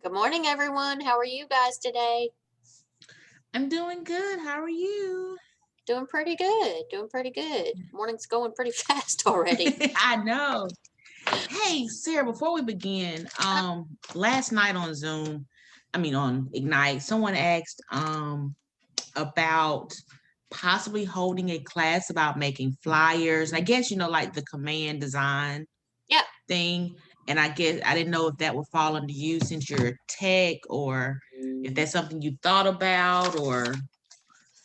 Good morning, everyone. How are you guys today? I'm doing good. How are you? Doing pretty good. Doing pretty good. Morning's going pretty fast already. I know. Hey, Sarah, before we begin, last night on Zoom, on Ignite, someone asked about possibly holding a class about making flyers. I guess like the command design Yeah. thing. And I guess I didn't know if that would fall under you since you're tech, or if that's something you thought about, or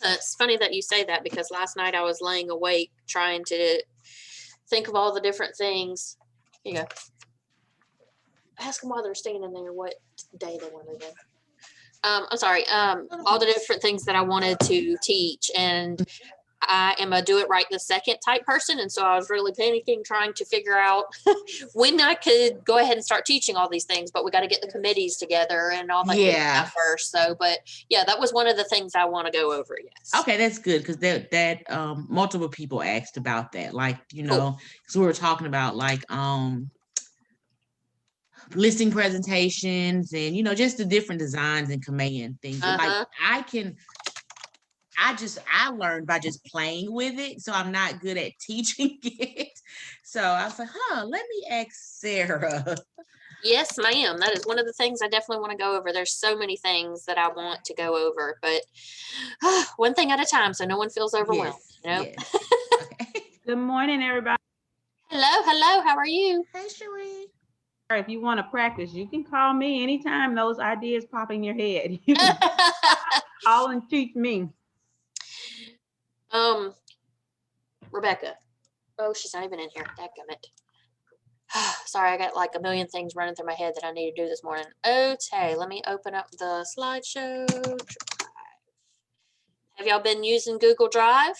It's funny that you say that because last night I was laying awake trying to think of all the different things. Here you go. Ask them while they're standing there what day they want to do. I'm sorry. All the different things that I wanted to teach, and I am a do it right the second type person. And so I was really panicking trying to figure out when I could go ahead and start teaching all these things, but we got to get the committees together and all that good yeah. stuff first. So, but yeah, that was one of the things I want to go over. Yes. Okay, that's good because that multiple people asked about that. Like, Cool. because we were talking about like listing presentations and just the different designs and command things. Like Uh-huh. I learned by just playing with it, so I'm not good at teaching it. So I was like, let me ask Sarah. Yes, ma'am. That is one of the things I definitely want to go over. There's so many things that I want to go over, but one thing at a time so no one feels overwhelmed, Yes. Okay. Good morning, everybody. Hello. How are you? Hey, Cherie. If you want to practice, you can call me anytime those ideas pop in your head. You can call and teach me. Rebecca. Oh, she's not even in here. Dadgummit. Sorry, I got like a million things running through my head that I need to do this morning. Okay, let me open up the slideshow drive. Have y'all been using Google Drive?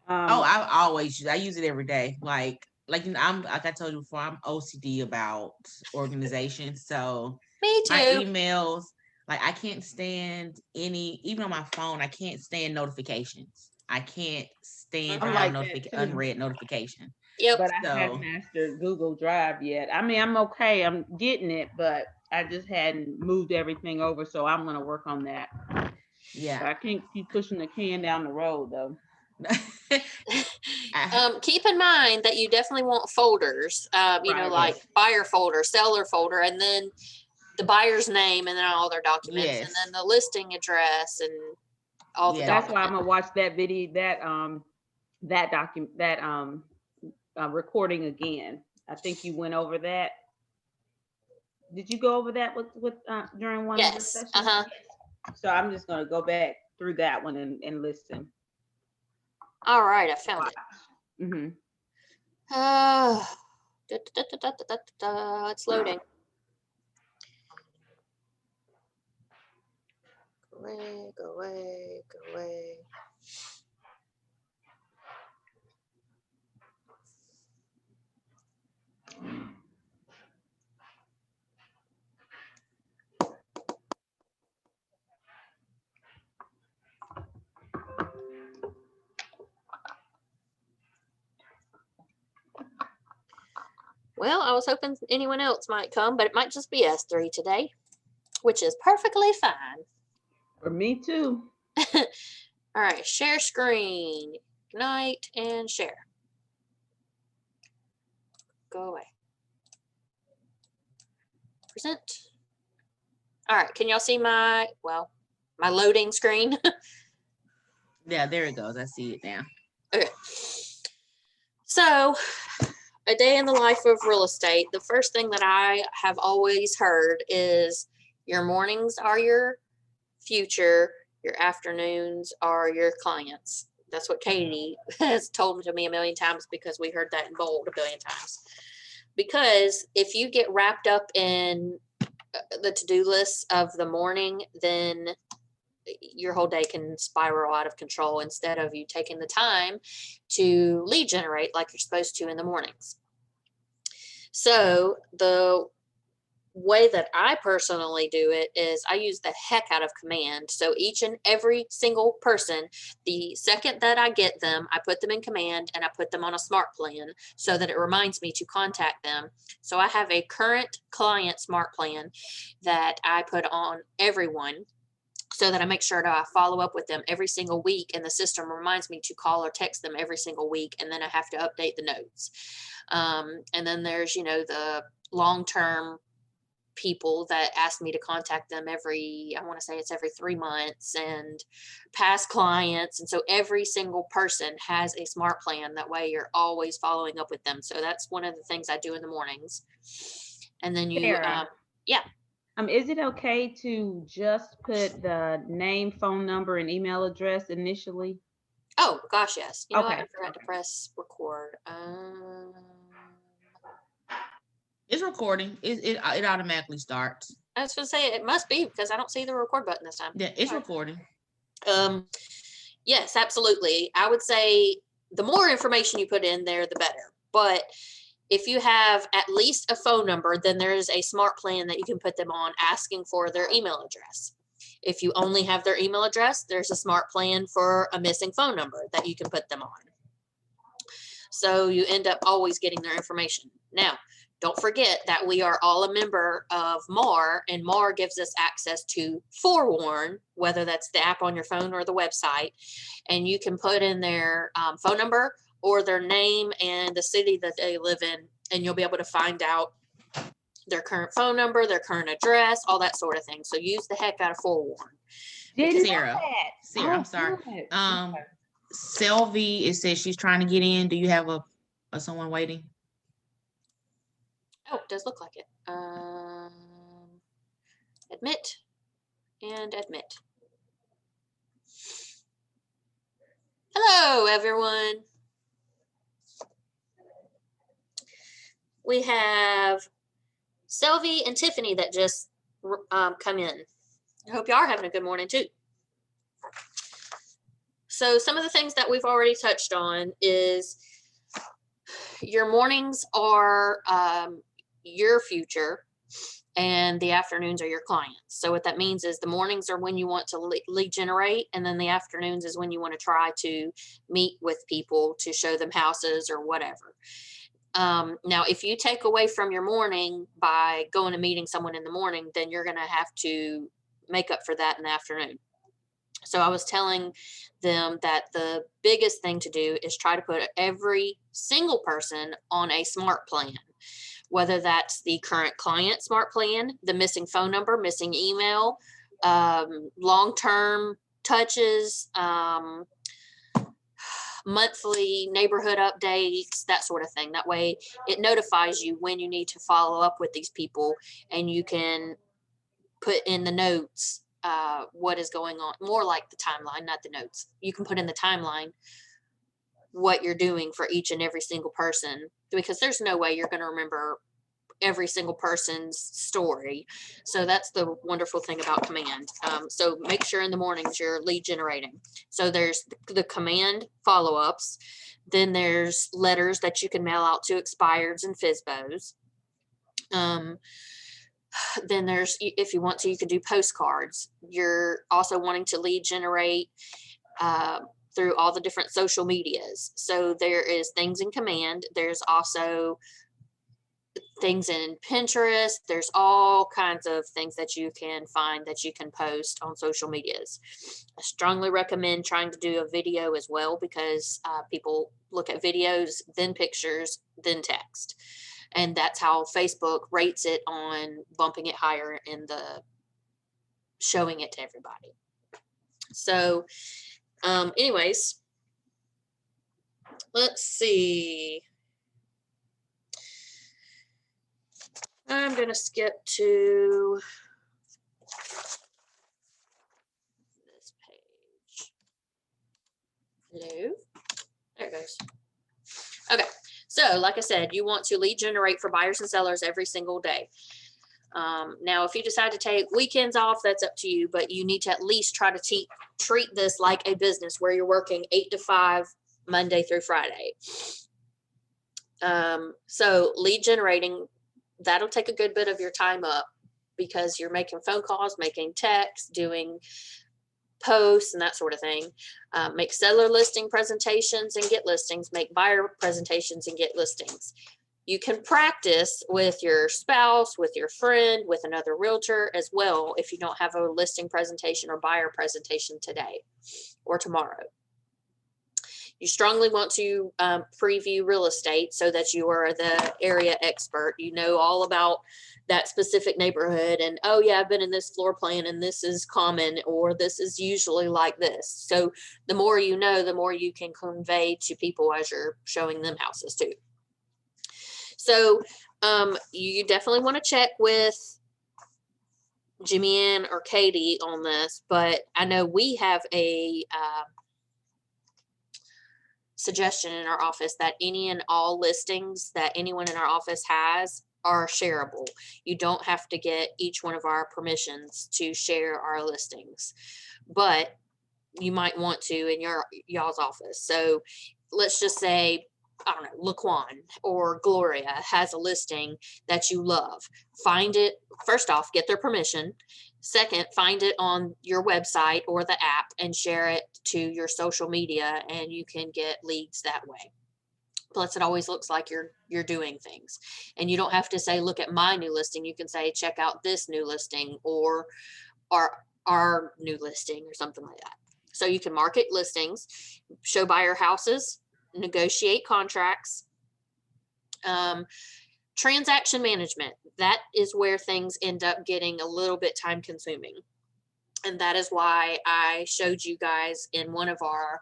I use it every day. Like I'm like I told you before, I'm OCD about organization. So Me too. my emails, like I can't stand even on my phone, I can't stand notifications. I can't stand unread notification. Yep. But I haven't mastered Google Drive yet. I mean, I'm okay. I'm getting it, but I just hadn't moved everything over. So I'm going to work on that. Yeah. But I can't keep pushing the can down the road, though. Keep in mind that you definitely want folders, like buyer folder, seller folder, and then the buyer's name, and then all their documents, and then the listing address, and all the documents. That's why I'm gonna watch that video, recording again. I think you went over that. Did you go over that with during one of the sessions? Uh-huh. So I'm just gonna go back through that one and listen. All right, I found it. It's loading. Go away. Well, I was hoping anyone else might come, but it might just be us three today, which is perfectly fine. For me too. All right, share screen, Ignite, and share. Go away. Present. All right, can y'all see my loading screen? Yeah, there it goes. I see it now. Okay. So, a day in the life of real estate, the first thing that I have always heard is your mornings are your future, your afternoons are your clients. That's what Katie has told to me a million times because we heard that in bold a billion times. Because if you get wrapped up in the to-do lists of the morning, then your whole day can spiral out of control instead of you taking the time to lead generate like you're supposed to in the mornings. So the way that I personally do it is I use the heck out of command. So each and every single person, the second that I get them, I put them in command and I put them on a smart plan so that it reminds me to contact them. So I have a current client smart plan that I put on everyone so that I make sure that I follow up with them every single week, and the system reminds me to call or text them every single week, and then I have to update the notes. And then there's, the long-term people that ask me to contact them I want to say it's every 3 months, and past clients. And so every single person has a smart plan. That way you're always following up with them. So that's one of the things I do in the mornings. And then Sarah, yeah. Is it okay to just put the name, phone number, and email address initially? Oh gosh, yes. You know what? Okay. I forgot to press record. It's recording. It automatically starts. I was gonna say it must be because I don't see the record button this time. Yeah, it's recording. Yes, absolutely. I would say the more information you put in there, the better. But if you have at least a phone number, then there is a smart plan that you can put them on asking for their email address. If you only have their email address, there's a smart plan for a missing phone number that you can put them on. So you end up always getting their information. Now, don't forget that we are all a member of MAR, and MAR gives us access to Forewarn, whether that's the app on your phone or the website, and you can put in their phone number or their name and the city that they live in, and you'll be able to find out their current phone number, their current address, all that sort of thing. So use the heck out of Forewarn. Sarah, I'm sorry. Sylvie, it says she's trying to get in. Do you have a someone waiting? Oh, it does look like it. Admit and admit. Hello, everyone. We have Sylvie and Tiffany that just come in. I hope y'all are having a good morning too. So some of the things that we've already touched on is your mornings are your future and the afternoons are your clients. So what that means is the mornings are when you want to lead generate, and then the afternoons is when you want to try to meet with people to show them houses or whatever. Now, if you take away from your morning by going and meeting someone in the morning, then you're going to have to make up for that in the afternoon. So I was telling them that the biggest thing to do is try to put every single person on a smart plan, whether that's the current client smart plan, the missing phone number, missing email, long-term touches, monthly neighborhood updates, that sort of thing. That way it notifies you when you need to follow up with these people, and you can put in the notes what is going on, more like the timeline, not the notes. You can put in the timeline what you're doing for each and every single person, because there's no way you're going to remember every single person's story. So that's the wonderful thing about command. So make sure in the mornings you're lead generating. So there's the command follow-ups. Then there's letters that you can mail out to expireds and FSBOs. Then there's, if you want to, you can do postcards. You're also wanting to lead generate through all the different social medias. So there is things in command. There's also things in Pinterest. There's all kinds of things that you can find that you can post on social medias. I strongly recommend trying to do a video as well, because people look at videos, then pictures, then text. And that's how Facebook rates it on bumping it higher in the showing it to everybody. So anyways, let's see. I'm going to skip to this page. Hello. There it goes. Okay. So like I said, you want to lead generate for buyers and sellers every single day. Now, if you decide to take weekends off, that's up to you, but you need to at least try to treat this like a business where you're working 8 to 5, Monday through Friday. So lead generating, that'll take a good bit of your time up because you're making phone calls, making texts, doing posts and that sort of thing. Make seller listing presentations and get listings, make buyer presentations and get listings. You can practice with your spouse, with your friend, with another realtor as well if you don't have a listing presentation or buyer presentation today or tomorrow. You strongly want to preview real estate so that you are the area expert. You know all about that specific neighborhood and, oh yeah, I've been in this floor plan and this is common or this is usually like this. So the more you know, the more you can convey to people as you're showing them houses too. So you definitely want to check with Jimmy Ann or Katie on this, but I know we have a suggestion in our office that any and all listings that anyone in our office has are shareable. You don't have to get each one of our permissions to share our listings, but you might want to in y'all's office. So let's just say, I don't know, Laquan or Gloria has a listing that you love. Find it, first off, get their permission. Second, find it on your website or the app and share it to your social media, and you can get leads that way. Plus, it always looks like you're doing things. And you don't have to say, look at my new listing. You can say, check out this new listing or our new listing or something like that. So you can market listings, show buyer houses, negotiate contracts. Transaction management, that is where things end up getting a little bit time consuming. And that is why I showed you guys in one of our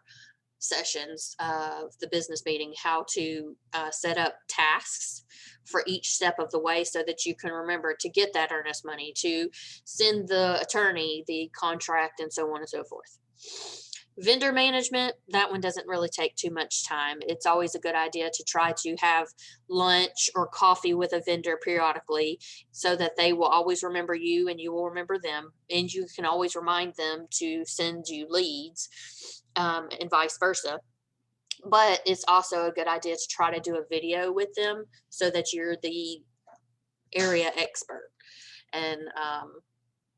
sessions of the business meeting how to set up tasks for each step of the way so that you can remember to get that earnest money, to send the attorney the contract, and so on and so forth. Vendor management, that one doesn't really take too much time. It's always a good idea to try to have lunch or coffee with a vendor periodically so that they will always remember you and you will remember them. And you can always remind them to send you leads and vice versa. But it's also a good idea to try to do a video with them so that you're the area expert. And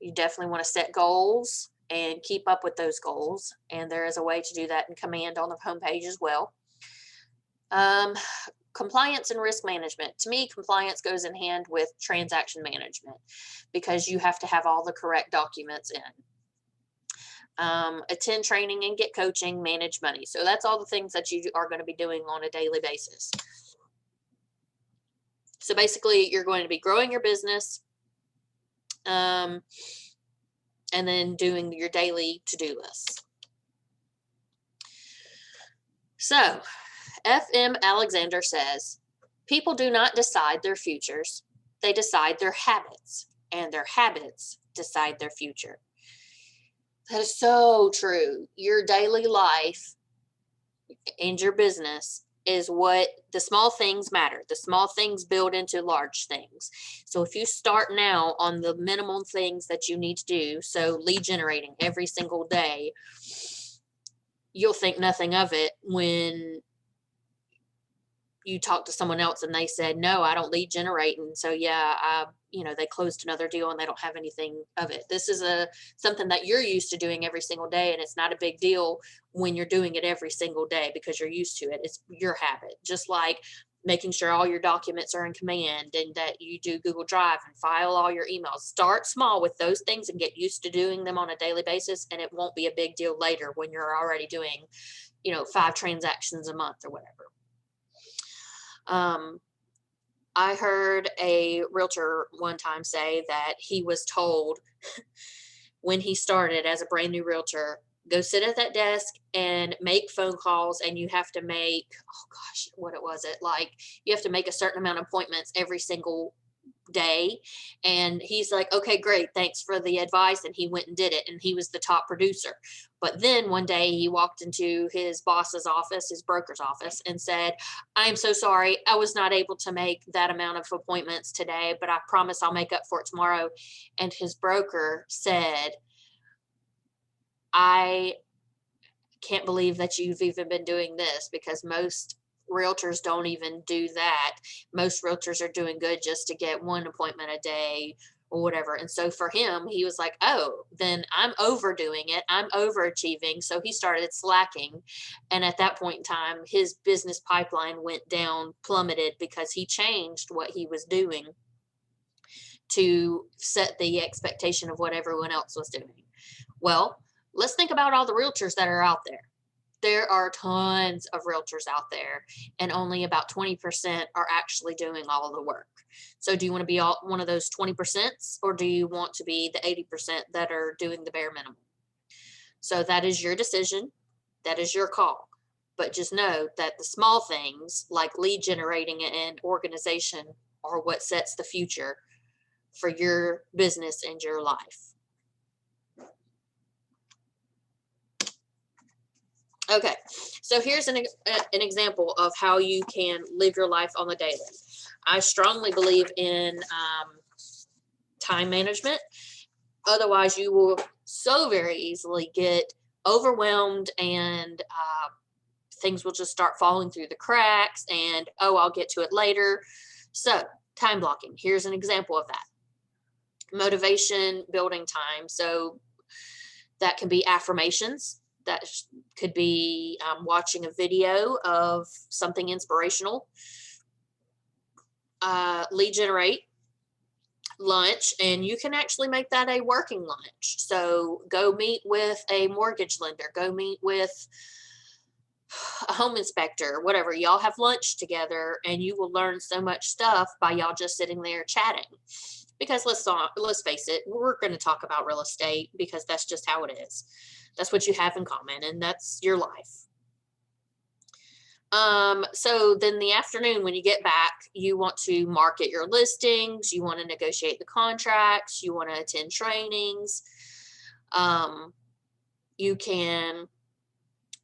you definitely want to set goals and keep up with those goals. And there is a way to do that in Command on the homepage as well. Compliance and risk management. To me, compliance goes in hand with transaction management because you have to have all the correct documents in. Attend training and get coaching, manage money. So that's all the things that you are going to be doing on a daily basis. So basically, you're going to be growing your business, and then doing your daily to-do lists. So, F.M. Alexander says, people do not decide their futures. They decide their habits, and their habits decide their future. That is so true. Your daily life and your business is what the small things matter. The small things build into large things. So if you start now on the minimum things that you need to do, so lead generating every single day, you'll think nothing of it when you talk to someone else and they said, no, I don't lead generate. And so, yeah, they closed another deal and they don't have anything of it. This is something that you're used to doing every single day. And it's not a big deal when you're doing it every single day because you're used to it. It's your habit, just like making sure all your documents are in Command and that you do Google Drive and file all your emails. Start small with those things and get used to doing them on a daily basis. And it won't be a big deal later when you're already doing, 5 transactions a month or whatever. I heard a realtor one time say that he was told when he started as a brand new realtor, go sit at that desk and make phone calls, and you have to make, you have to make a certain amount of appointments every single day. And he's like, okay, great, thanks for the advice. And he went and did it, and he was the top producer. But then one day he walked into his boss's office, his broker's office, and said, I'm so sorry, I was not able to make that amount of appointments today, but I promise I'll make up for it tomorrow. And his broker said, I can't believe that you've even been doing this, because most realtors don't even do that. Most realtors are doing good just to get one appointment a day or whatever. And so for him, he was like, oh, then I'm overdoing it. I'm overachieving. So he started slacking. And at that point in time, his business pipeline went down, plummeted, because he changed what he was doing to set the expectation of what everyone else was doing. Well, let's think about all the realtors that are out there. There are tons of realtors out there, and only about 20% are actually doing all the work. So do you want to be one of those 20%, or do you want to be the 80% that are doing the bare minimum? So that is your decision. That is your call. But just know that the small things like lead generating and organization are what sets the future for your business and your life. Okay, so here's an example of how you can live your life on the daily. I strongly believe in time management. Otherwise, you will so very easily get overwhelmed, and things will just start falling through the cracks, and, oh, I'll get to it later. So time blocking, here's an example of that. Motivation building time. So that can be affirmations. That could be watching a video of something inspirational. Lead generate, lunch, and you can actually make that a working lunch. So go meet with a mortgage lender, go meet with a home inspector, whatever. Y'all have lunch together, and you will learn so much stuff by y'all just sitting there chatting. Because let's face it, we're going to talk about real estate because that's just how it is. That's what you have in common, and that's your life. So then the afternoon, when you get back, you want to market your listings, you want to negotiate the contracts, you want to attend trainings. You can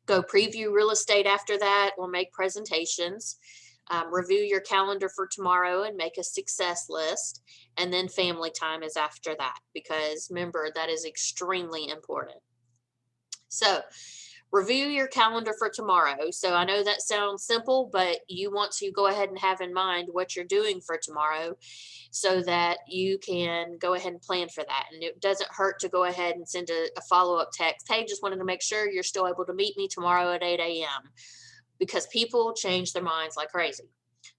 go preview real estate after that, or make presentations. Review your calendar for tomorrow and make a success list. And then family time is after that, because remember, that is extremely important. So review your calendar for tomorrow. So I know that sounds simple, but you want to go ahead and have in mind what you're doing for tomorrow so that you can go ahead and plan for that. And it doesn't hurt to go ahead and send a follow-up text. Hey, just wanted to make sure you're still able to meet me tomorrow at 8 a.m. because people change their minds like crazy.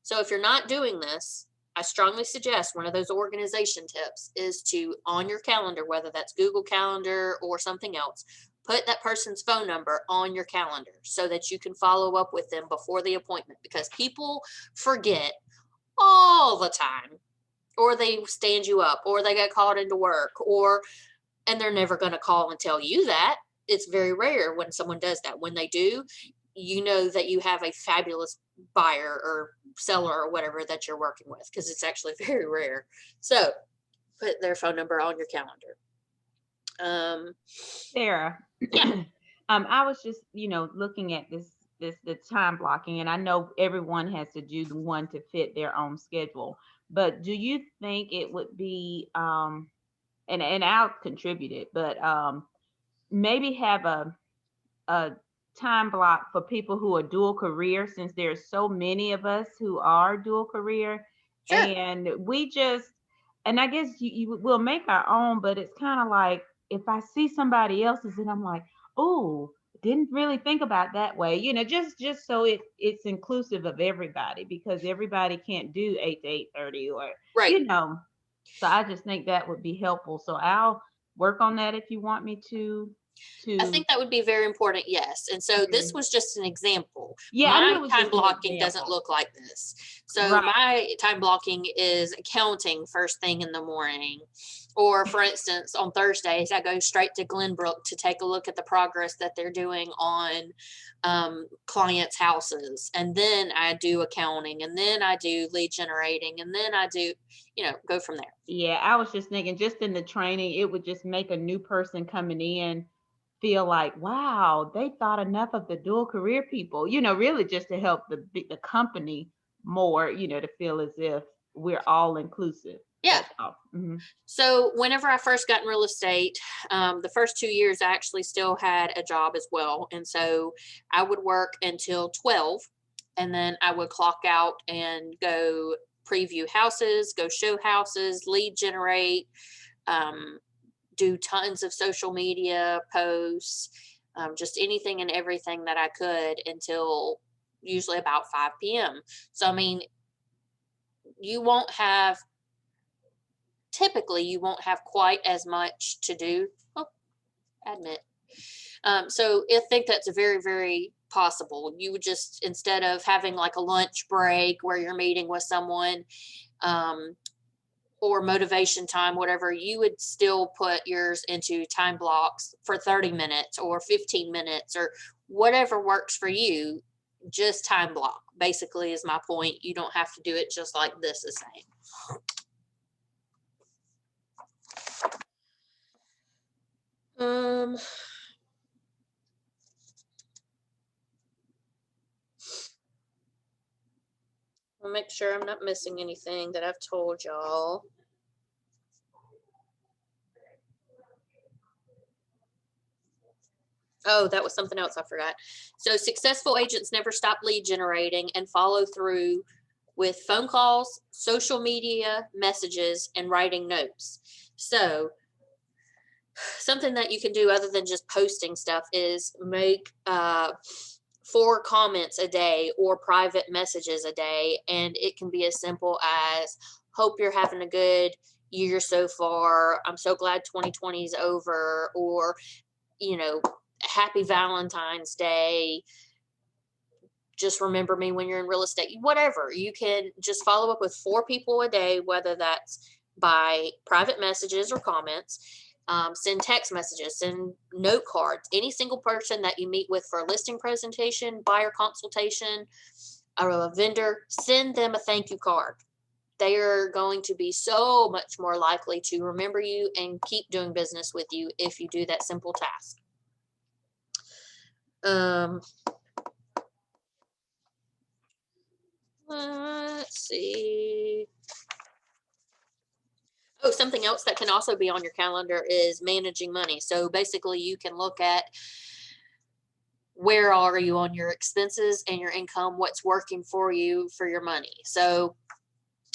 So if you're not doing this, I strongly suggest one of those organization tips is to, on your calendar, whether that's Google Calendar or something else, put that person's phone number on your calendar so that you can follow up with them before the appointment, because people forget all the time, or they stand you up, or they get called into work, and they're never going to call and tell you that. It's very rare when someone does that. When they do, you know that you have a fabulous buyer or seller or whatever that you're working with, because it's actually very rare. So put their phone number on your calendar. Sarah, yeah. I was just, looking at the time blocking, and I know everyone has to do the one to fit their own schedule, but do you think it would be, and I'll contribute it, but maybe have a time block for people who are dual career, since there's so many of us who are dual career. Sure. And and I guess you will make our own, but it's kind of like, if I see somebody else's and I'm like, oh, didn't really think about that way, just so it's inclusive of everybody, because everybody can't do 8 to 8:30 or, right. So I just think that would be helpful. So I'll work on that if you want me to. I think that would be very important, yes. And so this was just an example. Yeah, my time blocking doesn't look like this. So my time blocking is accounting first thing in the morning. Or for instance, on Thursdays, I go straight to Glenbrook to take a look at the progress that they're doing on clients' houses. And then I do accounting, and then I do lead generating, and then I do, go from there. Yeah, I was just thinking, just in the training, it would just make a new person coming in feel like, wow, they thought enough of the dual career people, really just to help the company more, to feel as if we're all inclusive. Yeah. Mm-hmm. So whenever I first got in real estate, the first 2 years, I actually still had a job as well. And so I would work until 12 and then I would clock out and go preview houses, go show houses, lead generate, do tons of social media posts, just anything and everything that I could until usually about 5 p.m. So, I mean, typically you won't have quite as much to do. Oh, admit. So I think that's very, very possible. You would just, instead of having like a lunch break where you're meeting with someone, or motivation time, whatever, you would still put yours into time blocks for 30 minutes or 15 minutes or whatever works for you. Just time block, basically, is my point. You don't have to do it just like this is saying. I'll make sure I'm not missing anything that I've told y'all. Oh, that was something else I forgot. So successful agents never stop lead generating and follow through with phone calls, social media, messages, and writing notes. So something that you can do other than just posting stuff is make 4 comments a day or private messages a day. And it can be as simple as, hope you're having a good year so far. I'm so glad 2020 is over. Or, happy Valentine's Day. Just remember me when you're in real estate. Whatever. You can just follow up with 4 people a day, whether that's by private messages or comments. Send text messages, send note cards. Any single person that you meet with for a listing presentation, buyer consultation, or a vendor, send them a thank you card. They are going to be so much more likely to remember you and keep doing business with you if you do that simple task. Let's see. Oh, something else that can also be on your calendar is managing money. So basically you can look at where are you on your expenses and your income, what's working for you for your money. So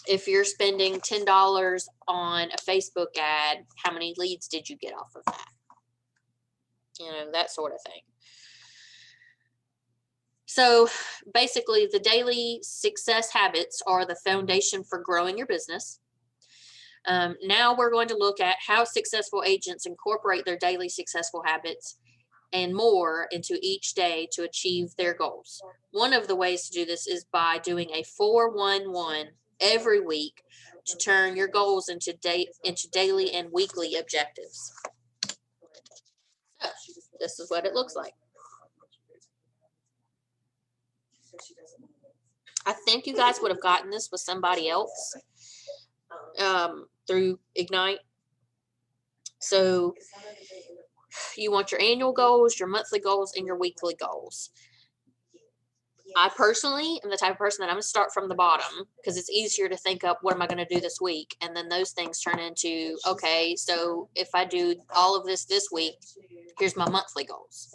if you're spending $10 on a Facebook ad, how many leads did you get off of that? That sort of thing. So basically the daily success habits are the foundation for growing your business. Now we're going to look at how successful agents incorporate their daily successful habits and more into each day to achieve their goals. One of the ways to do this is by doing a 4-1-1 every week to turn your goals into daily and weekly objectives. So this is what it looks like. I think you guys would have gotten this with somebody else through Ignite. So you want your annual goals, your monthly goals, and your weekly goals. I personally am the type of person that I'm going to start from the bottom because it's easier to think up what am I going to do this week. And then those things turn into, okay, so if I do all of this week, here's my monthly goals.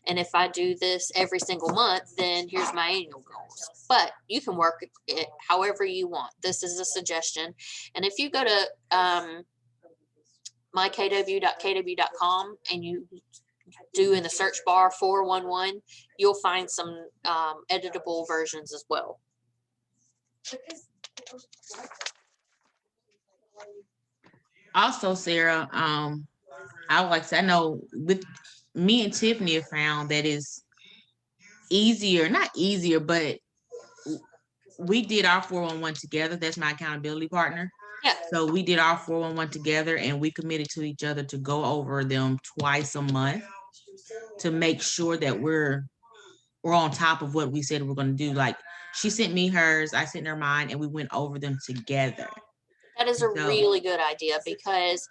And if I do this every single month, then here's my annual goals. But you can work it however you want. This is a suggestion. And if you go to mykw.kw.com and you do in the search bar 411, you'll find some editable versions as well. Also, Sarah, I would like to say, I know with me and Tiffany have found that it's easier, not easier, but we did our 411 together. That's my accountability partner. Yeah. So we did our 411 together and we committed to each other to go over them twice a month to make sure that we're on top of what we said we're going to do. Like, she sent me hers, I sent her mine, and we went over them together. That is a really good idea because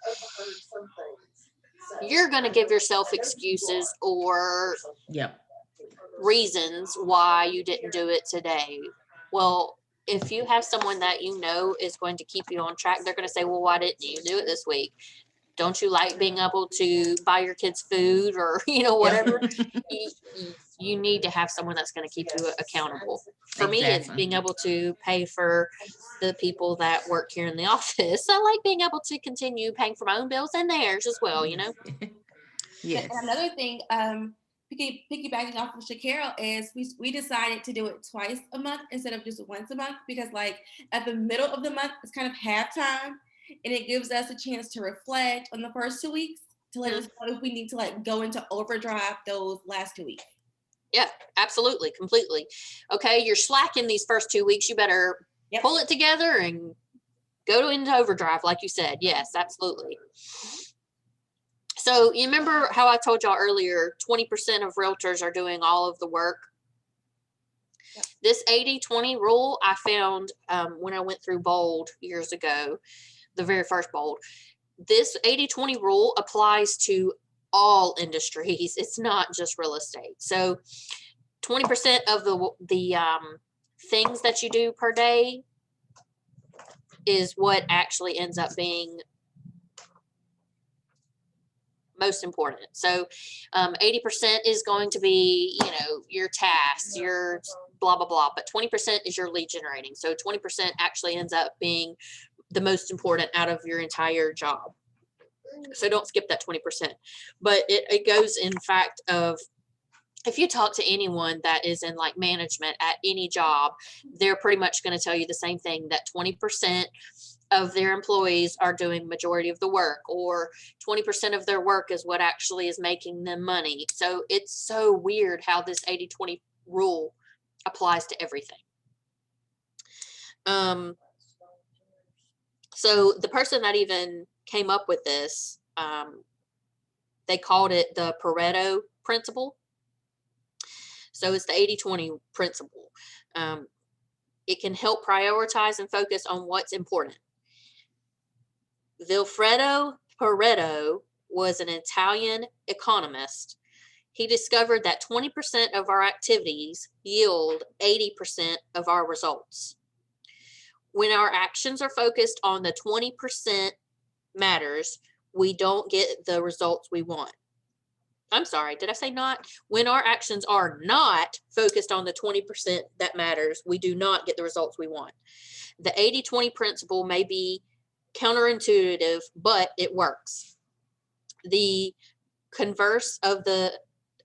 you're going to give yourself excuses or reasons why you didn't do it today. Well, if you have someone that you know is going to keep you on track, they're going to say, well, why didn't you do it this week? Don't you like being able to buy your kids food or, whatever? you need to have someone that's going to keep you accountable. For me, it's Exactly. being able to pay for the people that work here in the office. I like being able to continue paying for my own bills and theirs as well, you know? Yes. And another thing, piggybacking off of Shakira, is we decided to do it twice a month instead of just once a month, because like at the middle of the month it's kind of halftime, and it gives us a chance to reflect on the first 2 weeks to let us know if we need to like go into overdrive those last 2 weeks. Yeah, absolutely, completely. Okay, you're slacking these first 2 weeks. You better pull it together and go into overdrive, like you said. Yes, absolutely. So you remember how I told y'all earlier, 20% of realtors are doing all of the work? Yep. This 80-20 rule I found when I went through Bold years ago, the very first Bold. This 80-20 rule applies to all industries. It's not just real estate. So 20% of the things that you do per day is what actually ends up being most important. So 80% is going to be, you know, your tasks, your blah, blah, blah, but 20% is your lead generating. So 20% actually ends up being the most important out of your entire job. So don't skip that 20%. But it goes in fact of, if you talk to anyone that is in like management at any job, they're pretty much going to tell you the same thing, that 20% of their employees are doing majority of the work, or 20% of their work is what actually is making them money. So it's so weird how this 80-20 rule applies to everything. So the person that even came up with this, they called it the Pareto principle. So it's the 80-20 principle. It can help prioritize and focus on what's important. Vilfredo Pareto was an Italian economist. He discovered that 20% of our activities yield 80% of our results. When our actions are focused on the 20% matters, we don't get the results we want. I'm sorry, did I say not? When our actions are not focused on the 20% that matters, we do not get the results we want. The 80-20 principle may be counterintuitive, but it works. The converse of the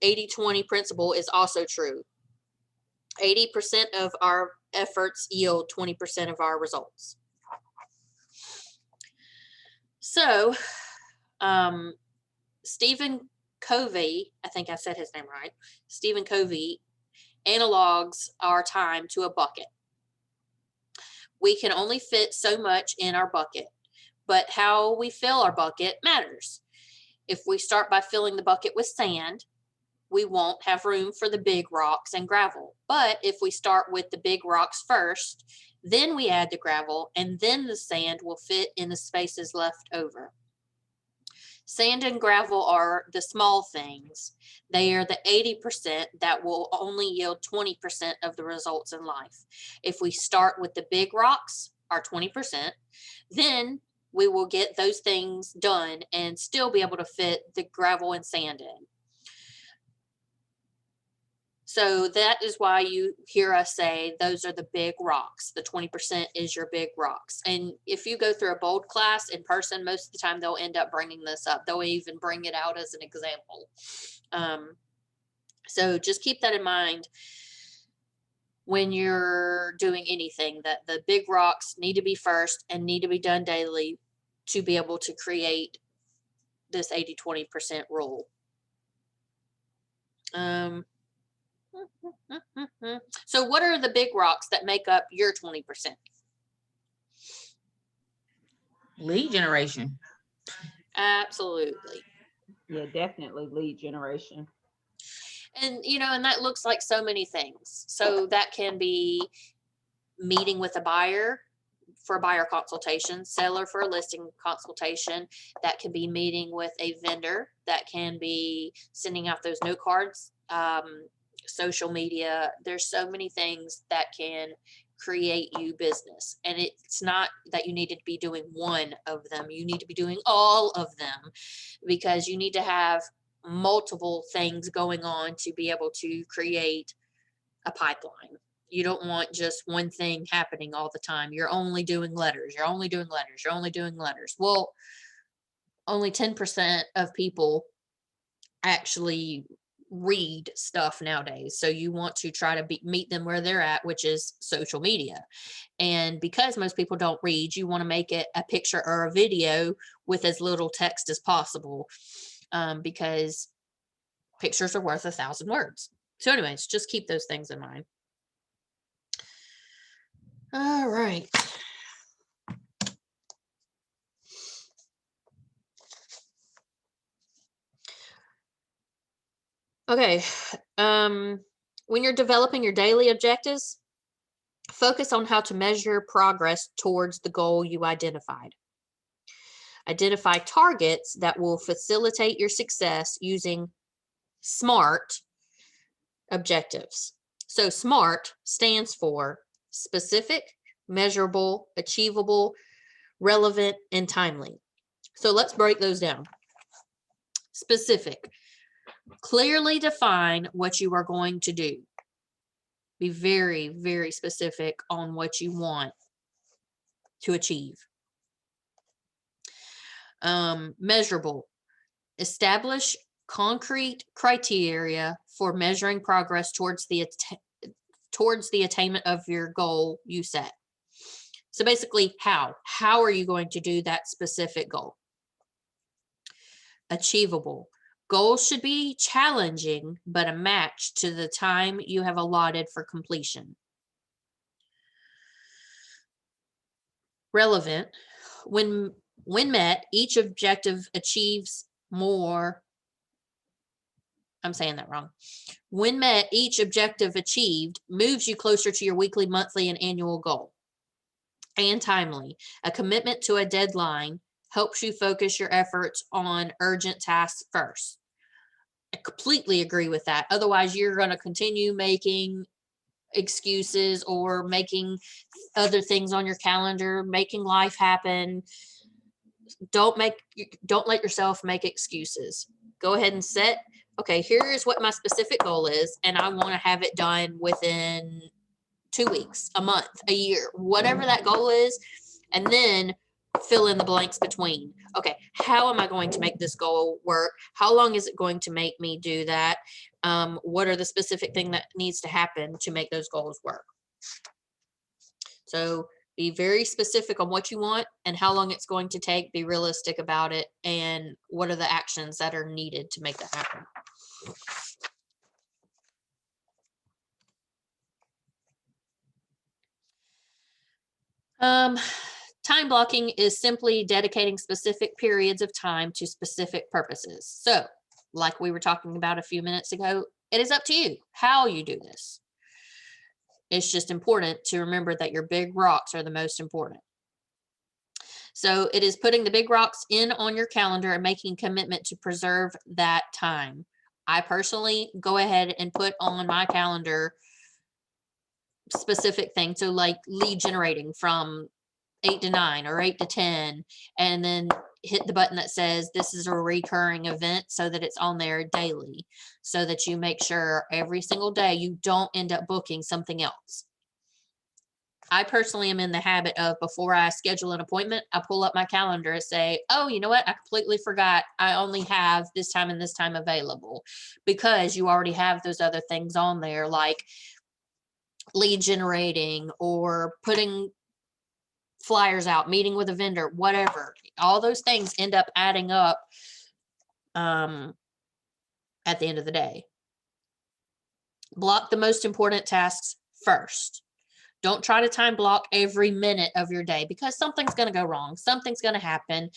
80-20 principle is also true. 80% of our efforts yield 20% of our results. So, Stephen Covey, I think I said his name right, Stephen Covey analogs our time to a bucket. We can only fit so much in our bucket, but how we fill our bucket matters. If we start by filling the bucket with sand, we won't have room for the big rocks and gravel. But if we start with the big rocks first, then we add the gravel, and then the sand will fit in the spaces left over. Sand and gravel are the small things. They are the 80% that will only yield 20% of the results in life. If we start with the big rocks, our 20%, then we will get those things done and still be able to fit the gravel and sand in. So that is why you hear us say those are the big rocks. The 20% is your big rocks. And if you go through a Bold class in person, most of the time they'll end up bringing this up. They'll even bring it out as an example. So just keep that in mind when you're doing anything, that the big rocks need to be first and need to be done daily to be able to create this 80-20% rule. So what are the big rocks that make up your 20%? Lead generation. Absolutely. Yeah, definitely lead generation. And, you know, and that looks like so many things. So that can be meeting with a buyer for a buyer consultation, seller for a listing consultation. That can be meeting with a vendor. That can be sending out those note cards, social media. There's so many things that can create you business. And it's not that you need to be doing one of them. You need to be doing all of them, because you need to have multiple things going on to be able to create a pipeline. You don't want just one thing happening all the time. You're only doing letters. You're only doing letters. You're only doing letters. Well, only 10% of people actually read stuff nowadays. So you want to try to meet them where they're at, which is social media. And because most people don't read, you want to make it a picture or a video with as little text as possible, because pictures are worth 1,000 words. So anyways, just keep those things in mind. All right. Okay. When you're developing your daily objectives, focus on how to measure progress towards the goal you identified. Identify targets that will facilitate your success using SMART objectives. So SMART stands for specific, measurable, achievable, relevant, and timely. So let's break those down. Specific. Clearly define what you are going to do. Be very, very specific on what you want to achieve. Measurable. Establish concrete criteria for measuring progress towards the attainment of your goal you set. So basically, how are you going to do that specific goal? Achievable. Goals should be challenging, but a match to the time you have allotted for completion. Relevant. When met, each objective achieves more. I'm saying that wrong. When met, each objective achieved moves you closer to your weekly, monthly, and annual goal. And timely. A commitment to a deadline helps you focus your efforts on urgent tasks first. I completely agree with that. Otherwise, you're going to continue making excuses or making other things on your calendar, making life happen. Don't let yourself make excuses. Go ahead and set, okay, here's what my specific goal is, and I want to have it done within 2 weeks, a month, a year, whatever that goal is, and then fill in the blanks between. Okay, how am I going to make this goal work? How long is it going to make me do that? What are the specific things that needs to happen to make those goals work? So be very specific on what you want and how long it's going to take. Be realistic about it, and what are the actions that are needed to make that happen. Time blocking is simply dedicating specific periods of time to specific purposes. So, like we were talking about a few minutes ago, it is up to you how you do this. It's just important to remember that your big rocks are the most important. So it is putting the big rocks in on your calendar and making a commitment to preserve that time. I personally go ahead and put on my calendar specific things. So like lead generating from 8 to 9 or 8 to 10, and then hit the button that says this is a recurring event so that it's on there daily, so that you make sure every single day you don't end up booking something else. I personally am in the habit of, before I schedule an appointment, I pull up my calendar and say, oh, you know what? I completely forgot. I only have this time and this time available, because you already have those other things on there, like lead generating or putting flyers out, meeting with a vendor, whatever. All those things end up adding up at the end of the day. Block the most important tasks first. Don't try to time block every minute of your day, because something's going to go wrong. Something's going to happen.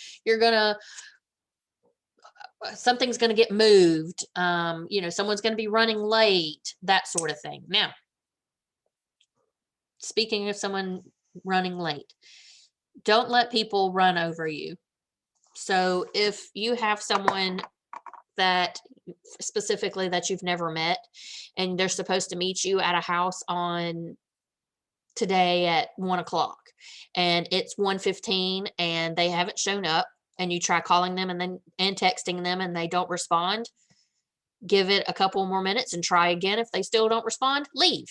Something's going to get moved. Someone's going to be running late, that sort of thing. Now, speaking of someone running late, don't let people run over you. So if you have someone that specifically that you've never met, and they're supposed to meet you at a house on today at 1:00, and it's 1:15 and they haven't shown up, and you try calling them and texting them and they don't respond, give it a couple more minutes and try again. If they still don't respond, leave.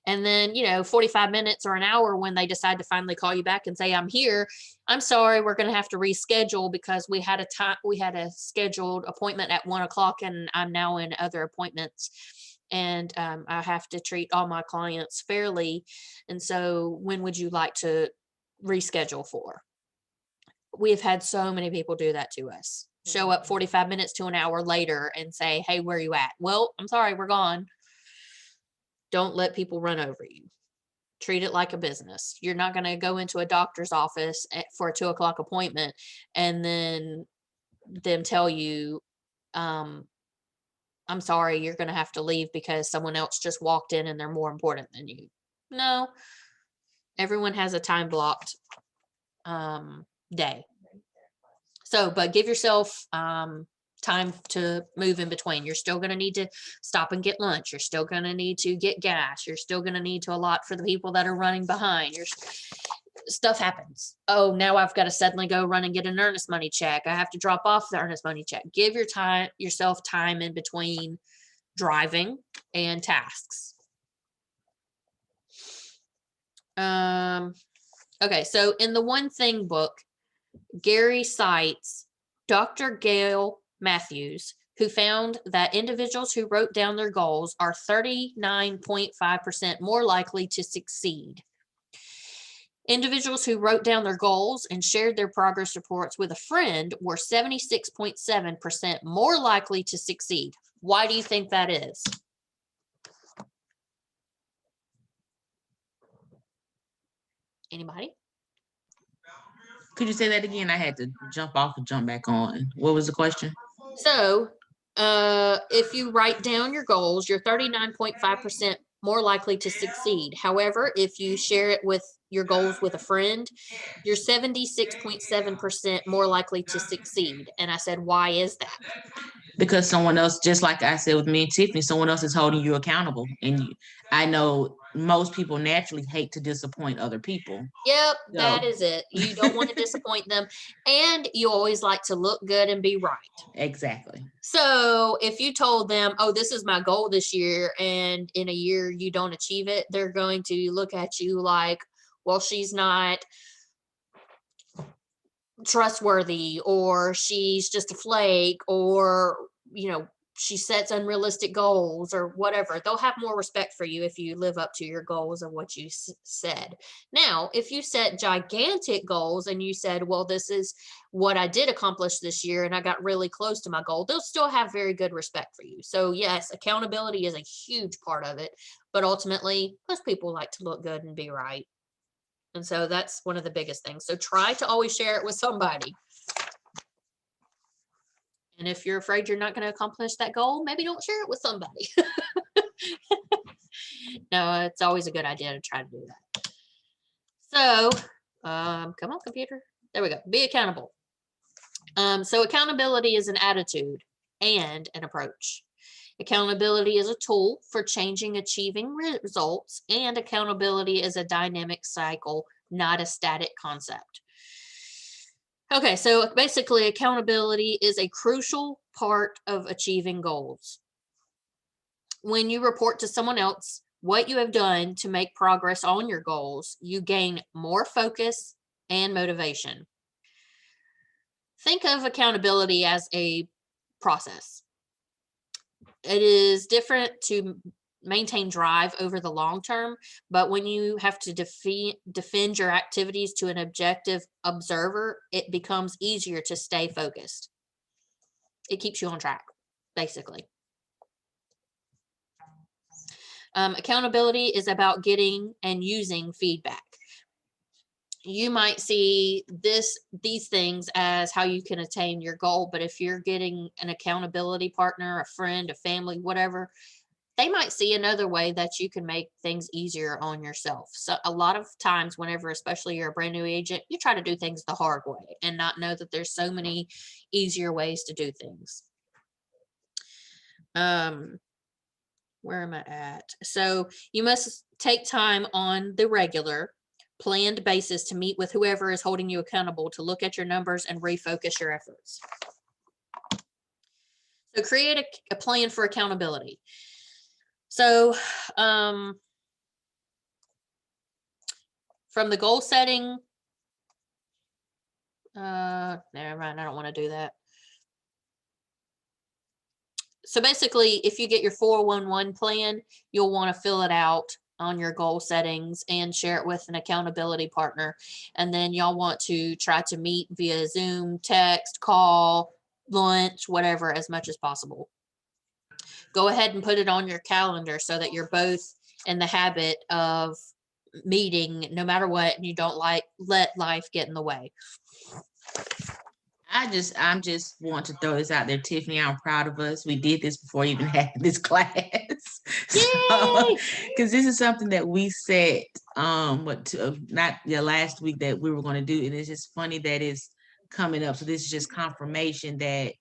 And then, 45 minutes or an hour when they decide to finally call you back and say, I'm here, I'm sorry, we're going to have to reschedule because we had a scheduled appointment at 1:00 and I'm now in other appointments. And I have to treat all my clients fairly. And so when would you like to reschedule for? We've had so many people do that to us. Show up 45 minutes to an hour later and say, hey, where are you at? Well, I'm sorry, we're gone. Don't let people run over you. Treat it like a business. You're not going to go into a doctor's office for a 2:00 appointment and then them tell you, I'm sorry, you're going to have to leave because someone else just walked in and they're more important than you. No, everyone has a time blocked day. So, but give yourself time to move in between. You're still going to need to stop and get lunch. You're still going to need to get gas. You're still going to need to allot for the people that are running behind. Stuff happens. Oh, now I've got to suddenly go run and get an earnest money check. I have to drop off the earnest money check. Give yourself time in between driving and tasks. Okay, so in the One Thing book, Gary cites Dr. Gail Matthews, who found that individuals who wrote down their goals are 39.5% more likely to succeed. Individuals who wrote down their goals and shared their progress reports with a friend were 76.7% more likely to succeed. Why do you think that is? Anybody? Could you say that again? I had to jump off and jump back on. What was the question? So, if you write down your goals, you're 39.5% more likely to succeed. However, if you share it with your goals with a friend, you're 76.7% more likely to succeed. And I said, why is that? Because someone else, just like I said with me and Tiffany, someone else is holding you accountable. And I know most people naturally hate to disappoint other people. Yep, that is it. You don't want to disappoint them. And you always like to look good and be right. Exactly. So if you told them, oh, this is my goal this year, and in a year you don't achieve it, they're going to look at you like, well, she's not trustworthy, or she's just a flake, or, she sets unrealistic goals or whatever. They'll have more respect for you if you live up to your goals of what you said. Now, if you set gigantic goals and you said, well, this is what I did accomplish this year and I got really close to my goal, they'll still have very good respect for you. So yes, accountability is a huge part of it, but ultimately most people like to look good and be right. And so that's one of the biggest things. So try to always share it with somebody. And if you're afraid you're not going to accomplish that goal, maybe don't share it with somebody. No, it's always a good idea to try to do that. So, come on, computer. There we go. Be accountable. So accountability is an attitude and an approach. Accountability is a tool for achieving results, and accountability is a dynamic cycle, not a static concept. Okay, so basically accountability is a crucial part of achieving goals. When you report to someone else what you have done to make progress on your goals, you gain more focus and motivation. Think of accountability as a process. It is different to maintain drive over the long term, but when you have to defend your activities to an objective observer, it becomes easier to stay focused. It keeps you on track, basically. Accountability is about getting and using feedback. You might see these things as how you can attain your goal, but if you're getting an accountability partner, a friend, a family, whatever, they might see another way that you can make things easier on yourself. So a lot of times, whenever, especially you're a brand new agent, you try to do things the hard way and not know that there's so many easier ways to do things. Where am I at? So you must take time on the regular, planned basis to meet with whoever is holding you accountable, to look at your numbers and refocus your efforts. So create a plan for accountability. So from the goal setting, never mind, I don't want to do that. So basically, if you get your 411 plan, you'll want to fill it out on your goal settings and share it with an accountability partner. And then y'all want to try to meet via Zoom, text, call, lunch, whatever, as much as possible. Go ahead and put it on your calendar so that you're both in the habit of meeting no matter what, and you don't let life get in the way. I'm just want to throw this out there, Tiffany. I'm proud of us. We did this before we even had this class. So, because this is something that we said, not the last week that we were going to do, and it's just funny that it's coming up. So this is just confirmation that,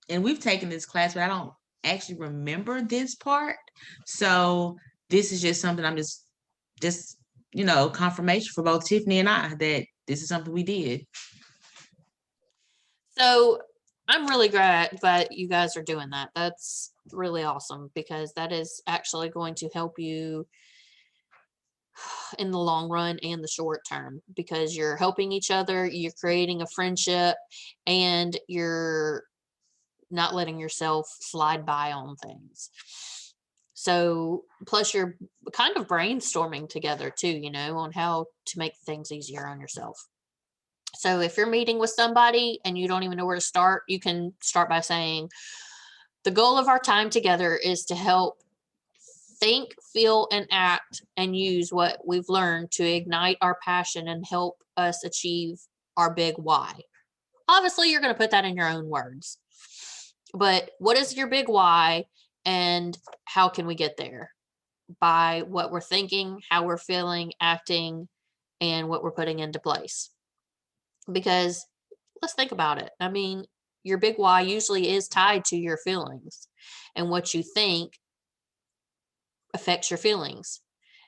and we've taken this class, but I don't actually remember this part. So this is just something I'm just confirmation for both Tiffany and I that this is something we did. So I'm really glad you guys are doing that. That's really awesome, because that is actually going to help you in the long run and the short term, because you're helping each other, you're creating a friendship, and you're not letting yourself slide by on things. So plus you're kind of brainstorming together too, on how to make things easier on yourself. So if you're meeting with somebody and you don't even know where to start, you can start by saying, the goal of our time together is to help think, feel, and act and use what we've learned to ignite our passion and help us achieve our big why. Obviously, you're going to put that in your own words. But what is your big why, and how can we get there? By what we're thinking, how we're feeling, acting, and what we're putting into place. Because let's think about it. I mean, your big why usually is tied to your feelings, and what you think affects your feelings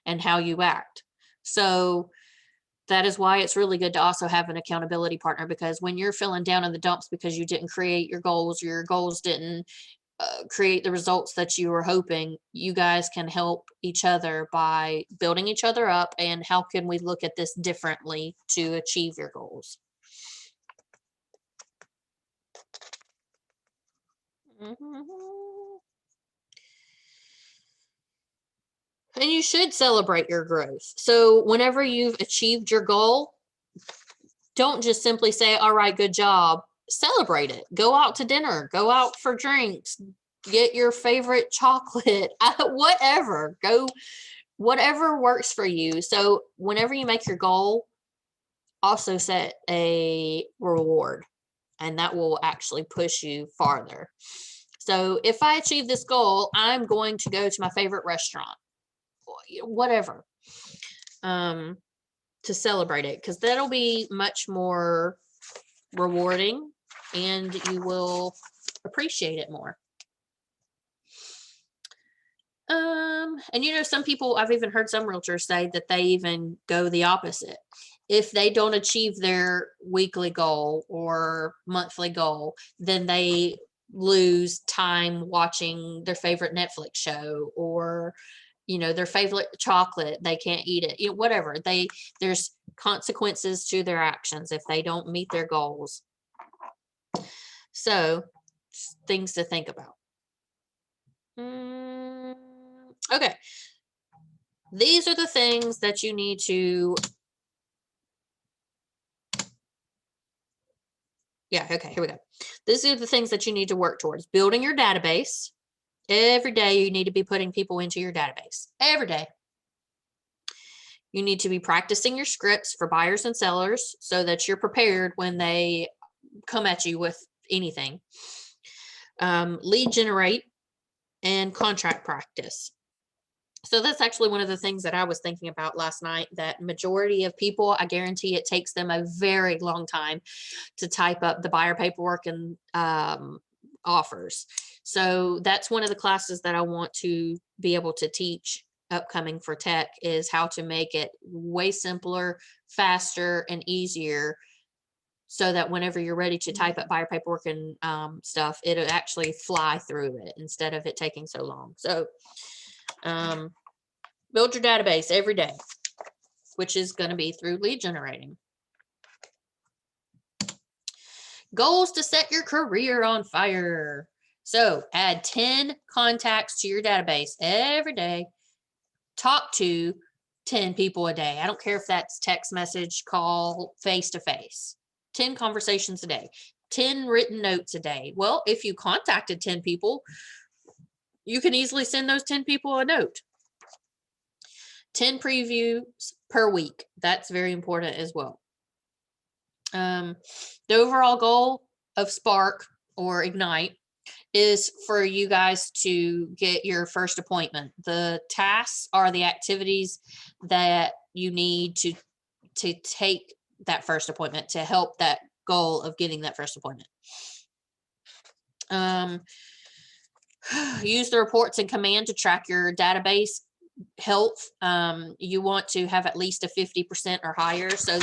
and how you act. So that is why it's really good to also have an accountability partner, because when you're feeling down in the dumps because you didn't create your goals didn't create the results that you were hoping, you guys can help each other by building each other up. And how can we look at this differently to achieve your goals? And you should celebrate your growth. So whenever you've achieved your goal, don't just simply say, all right, good job. Celebrate it. Go out to dinner, go out for drinks, get your favorite chocolate, whatever. Go, whatever works for you. So whenever you make your goal, also set a reward, and that will actually push you farther. So if I achieve this goal, I'm going to go to my favorite restaurant, whatever, to celebrate it, because that'll be much more rewarding and you will appreciate it more. And some people, I've even heard some realtors say that they even go the opposite. If they don't achieve their weekly goal or monthly goal, then they lose time watching their favorite Netflix show, or their favorite chocolate, they can't eat it, whatever. There's consequences to their actions if they don't meet their goals. So things to think about. Okay. These are the things that you need to, okay, here we go. These are the things that you need to work towards. Building your database. Every day you need to be putting people into your database. Every day. You need to be practicing your scripts for buyers and sellers so that you're prepared when they come at you with anything. Lead generate and contract practice. So that's actually one of the things that I was thinking about last night, that majority of people, I guarantee it takes them a very long time to type up the buyer paperwork and offers. So that's one of the classes that I want to be able to teach upcoming for tech, is how to make it way simpler, faster, and easier, so that whenever you're ready to type up buyer paperwork and stuff, it'll actually fly through it instead of it taking so long. So build your database every day, which is going to be through lead generating. Goals to set your career on fire. So add 10 contacts to your database every day. Talk to 10 people a day. I don't care if that's text message, call, face-to-face. 10 conversations a day, 10 written notes a day. Well, if you contacted 10 people, you can easily send those 10 people a note. 10 previews per week. That's very important as well. The overall goal of Spark or Ignite is for you guys to get your first appointment. The tasks are the activities that you need to take that first appointment to help that goal of getting that first appointment. Use the reports and command to track your database health. You want to have at least a 50% or higher. So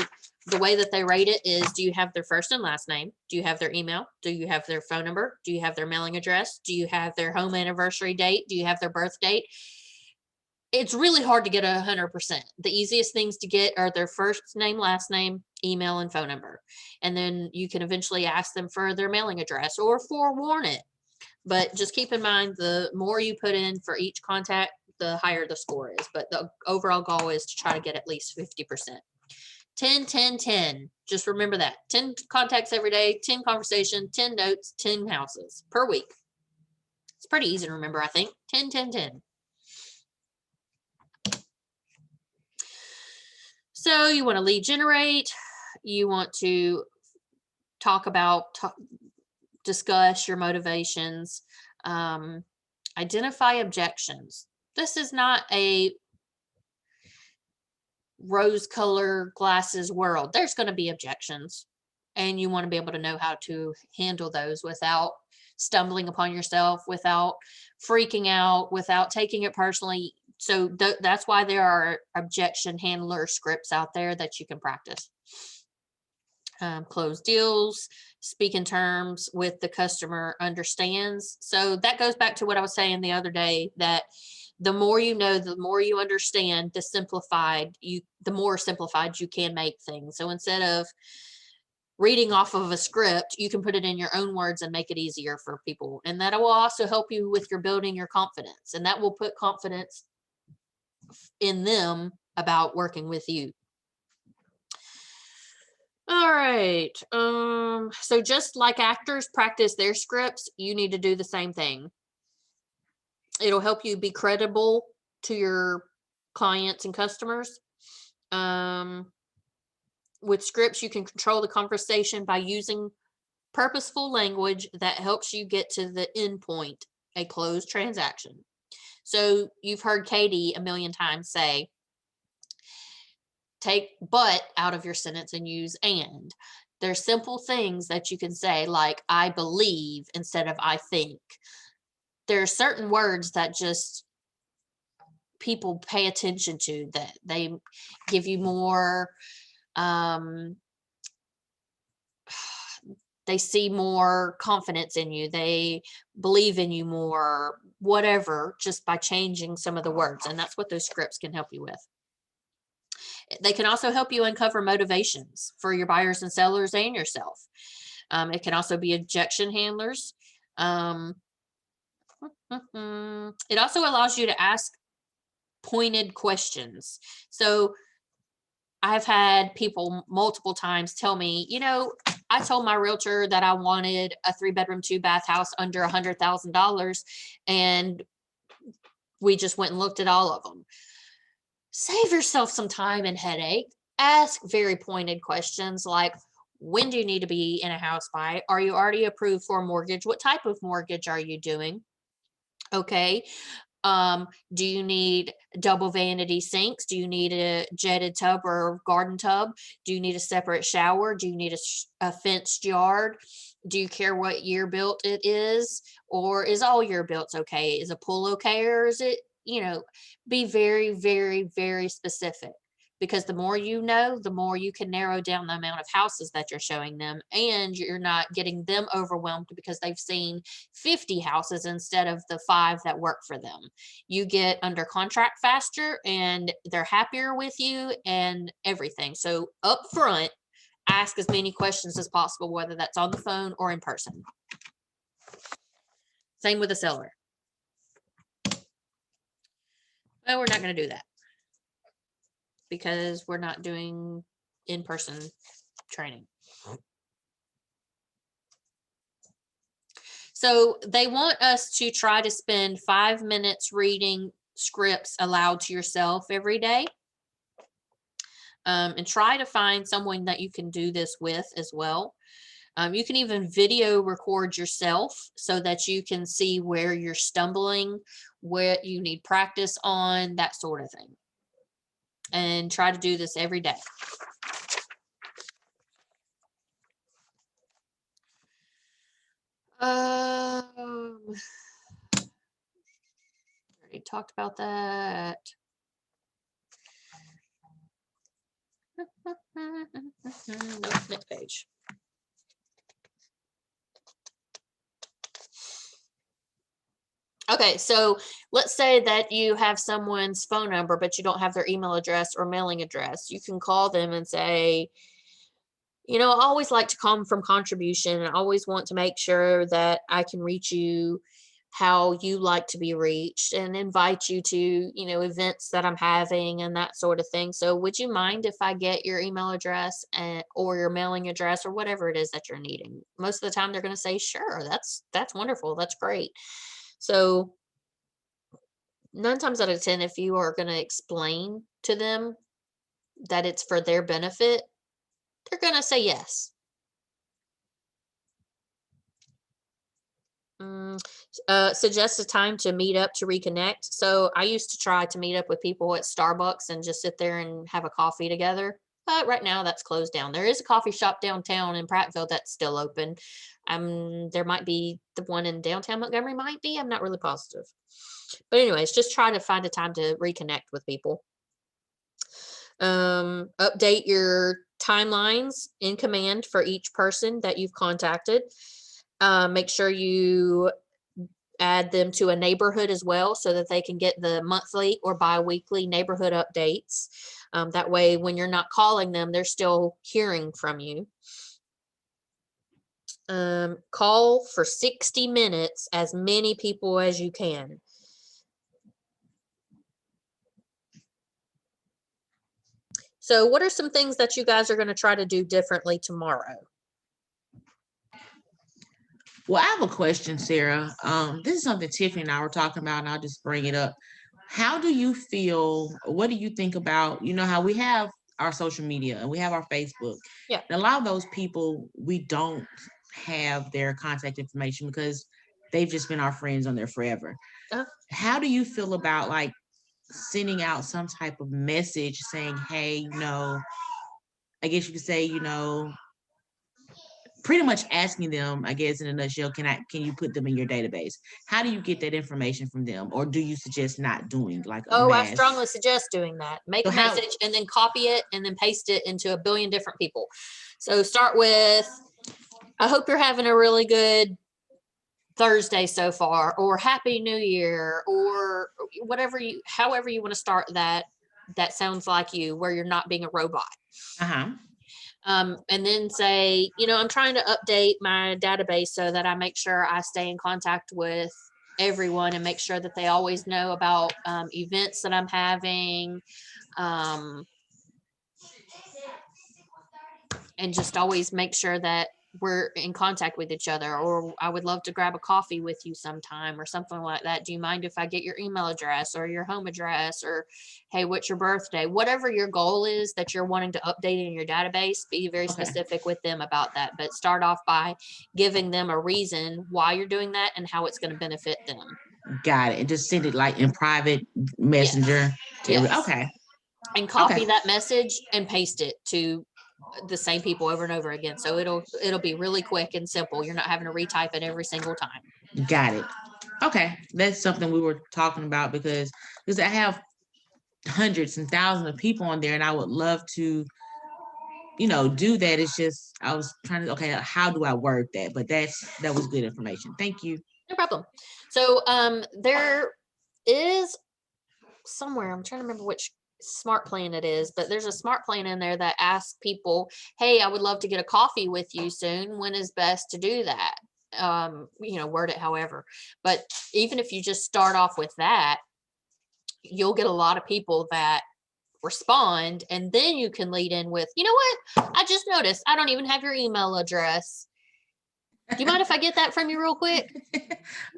the way that they rate it is, do you have their first and last name? Do you have their email? Do you have their phone number? Do you have their mailing address? Do you have their home anniversary date? Do you have their birth date? It's really hard to get 100%. The easiest things to get are their first name, last name, email, and phone number. And then you can eventually ask them for their mailing address or forewarn it. But just keep in mind, the more you put in for each contact, the higher the score is. But the overall goal is to try to get at least 50%. 10, 10, 10. Just remember that. 10 contacts every day, 10 conversations, 10 notes, 10 houses per week. It's pretty easy to remember, I think. 10, 10, 10. So you want to lead generate. You want to talk about, discuss your motivations. Identify objections. This is not a rose-colored glasses world. There's going to be objections, and you want to be able to know how to handle those without stumbling upon yourself, without freaking out, without taking it personally. So that's why there are objection handler scripts out there that you can practice. Close deals, speak in terms with the customer understands. So that goes back to what I was saying the other day, that the more you know, the more you understand, the more simplified you can make things. So instead of reading off of a script, you can put it in your own words and make it easier for people. And that will also help you with your building your confidence. And that will put confidence in them about working with you. All right. So just like actors practice their scripts, you need to do the same thing. It'll help you be credible to your clients and customers. With scripts, you can control the conversation by using purposeful language that helps you get to the end point, a closed transaction. So you've heard Katie a million times say, take but out of your sentence and use and. There's simple things that you can say, like I believe instead of I think. There are certain words that just people pay attention to, that they give you more, they see more confidence in you, they believe in you more, whatever, just by changing some of the words. And that's what those scripts can help you with. They can also help you uncover motivations for your buyers and sellers and yourself. It can also be objection handlers. It also allows you to ask pointed questions. So I've had people multiple times tell me, I told my realtor that I wanted a 3-bedroom, 2-bath house under $100,000, and we just went and looked at all of them. Save yourself some time and headache. Ask very pointed questions like, when do you need to be in a house by? Are you already approved for a mortgage? What type of mortgage are you doing? Okay. Do you need double vanity sinks? Do you need a jetted tub or garden tub? Do you need a separate shower? Do you need a fenced yard? Do you care what year built it is? Or is all year built okay? Is a pool okay? Or is it, be very, very, very specific. because the more you know, the more you can narrow down the amount of houses that you're showing them, and you're not getting them overwhelmed because they've seen 50 houses instead of the 5 that work for them. You get under contract faster and they're happier with you and everything. So up front, ask as many questions as possible, whether that's on the phone or in person. Same with a seller. Well, we're not going to do that because we're not doing in-person training. So they want us to try to spend 5 minutes reading scripts aloud to yourself every day. And try to find someone that you can do this with as well. You can even video record yourself so that you can see where you're stumbling, what you need practice on, that sort of thing. And try to do this every day. Already talked about that. Next page. Okay, so let's say that you have someone's phone number, but you don't have their email address or mailing address. You can call them and say, I always like to come from contribution. I always want to make sure that I can reach you how you like to be reached, and invite you to, events that I'm having and that sort of thing. So would you mind if I get your email address or your mailing address or whatever it is that you're needing? Most of the time they're going to say, sure, that's wonderful. That's great. So 9 times out of 10, if you are going to explain to them that it's for their benefit, they're going to say yes. Suggest a time to meet up to reconnect. So I used to try to meet up with people at Starbucks and just sit there and have a coffee together. But right now that's closed down. There is a coffee shop downtown in Prattville that's still open. There might be the one in downtown Montgomery, might be. I'm not really positive. But anyways, just try to find a time to reconnect with people. Update your timelines in command for each person that you've contacted. Make sure you add them to a neighborhood as well so that they can get the monthly or bi-weekly neighborhood updates. That way, when you're not calling them, they're still hearing from you. Call for 60 minutes, as many people as you can. So what are some things that you guys are going to try to do differently tomorrow? Well, I have a question, Sarah. This is something Tiffany and I were talking about, and I'll just bring it up. How do you feel? What do you think about, how we have our social media and we have our Facebook? Yeah. And a lot of those people, we don't have their contact information because they've just been our friends on there forever. How do you feel about like sending out some type of message saying, hey, I guess you could say, pretty much asking them, I guess in a nutshell, can you put them in your database? How do you get that information from them? Or do you suggest not doing like a mass? I strongly suggest doing that. Make a message and then copy it and then paste it into a billion different people. So start with, I hope you're having a really good Thursday so far, or Happy New Year, or however you want to start that sounds like you, where you're not being a robot. And then say, I'm trying to update my database so that I make sure I stay in contact with everyone and make sure that they always know about events that I'm having, and just always make sure that we're in contact with each other. Or I would love to grab a coffee with you sometime or something like that. Do you mind if I get your email address or your home address, or hey, what's your birthday? Whatever your goal is that you're wanting to update in your database, be very specific with them about that. But start off by giving them a reason why you're doing that and how it's going to benefit them. Got it. And just send it like in private messenger. Yes. Okay. And copy that message and paste it to the same people over and over again. So it'll be really quick and simple. You're not having to retype it every single time. Got it. Okay. That's something we were talking about because I have hundreds and thousands of people on there, and I would love to, do that. It's just I was trying to, okay, how do I word that? But that was good information. Thank you. No problem. So there is somewhere, I'm trying to remember which smart plan it is, but there's a smart plan in there that asks people, hey, I would love to get a coffee with you soon. When is best to do that? Word it however. But even if you just start off with that, you'll get a lot of people that respond, and then you can lead in with, you know what? I just noticed I don't even have your email address. Do you mind if I get that from you real quick?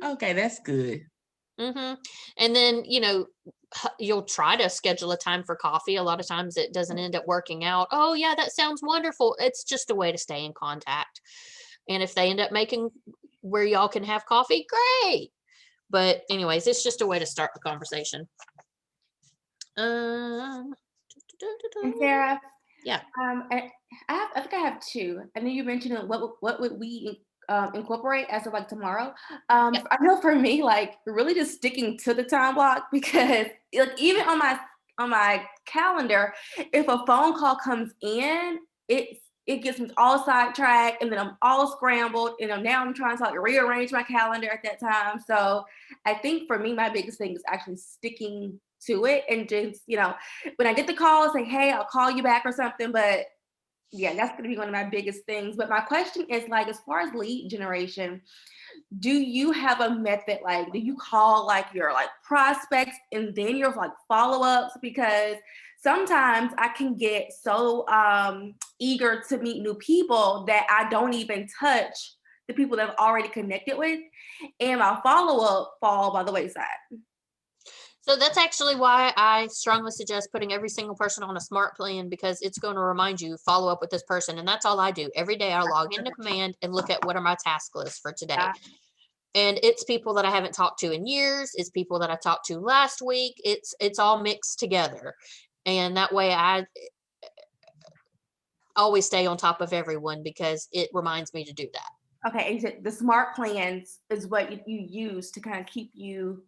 Okay, that's good. And then, you'll try to schedule a time for coffee. A lot of times it doesn't end up working out. Oh, yeah, that sounds wonderful. It's just a way to stay in contact. And if they end up making where y'all can have coffee, great. But anyways, it's just a way to start the conversation. And Sarah, yeah. I think I have two. I know you mentioned what would we incorporate as of like tomorrow. Yeah. I know for me, like really just sticking to the time block, because like even on my calendar, if a phone call comes in, it gets me all sidetracked, and then I'm all scrambled. Now I'm trying to like rearrange my calendar at that time. So I think for me, my biggest thing is actually sticking to it, and just when I get the call, say, hey, I'll call you back or something. But yeah, that's going to be one of my biggest things. But my question is, like, as far as lead generation, do you have a method? Like, do you call like your like prospects and then your like follow-ups? Because sometimes I can get so eager to meet new people that I don't even touch the people that I've already connected with, and my follow-up fall by the wayside. So that's actually why I strongly suggest putting every single person on a smart plan, because it's going to remind you, follow up with this person. And that's all I do. Every day I log into Command and look at what are my task lists for today. And it's people that I haven't talked to in years. It's people that I talked to last week. It's all mixed together. And that way I always stay on top of everyone, because it reminds me to do that. Okay. And the smart plans is what you use to kind of keep you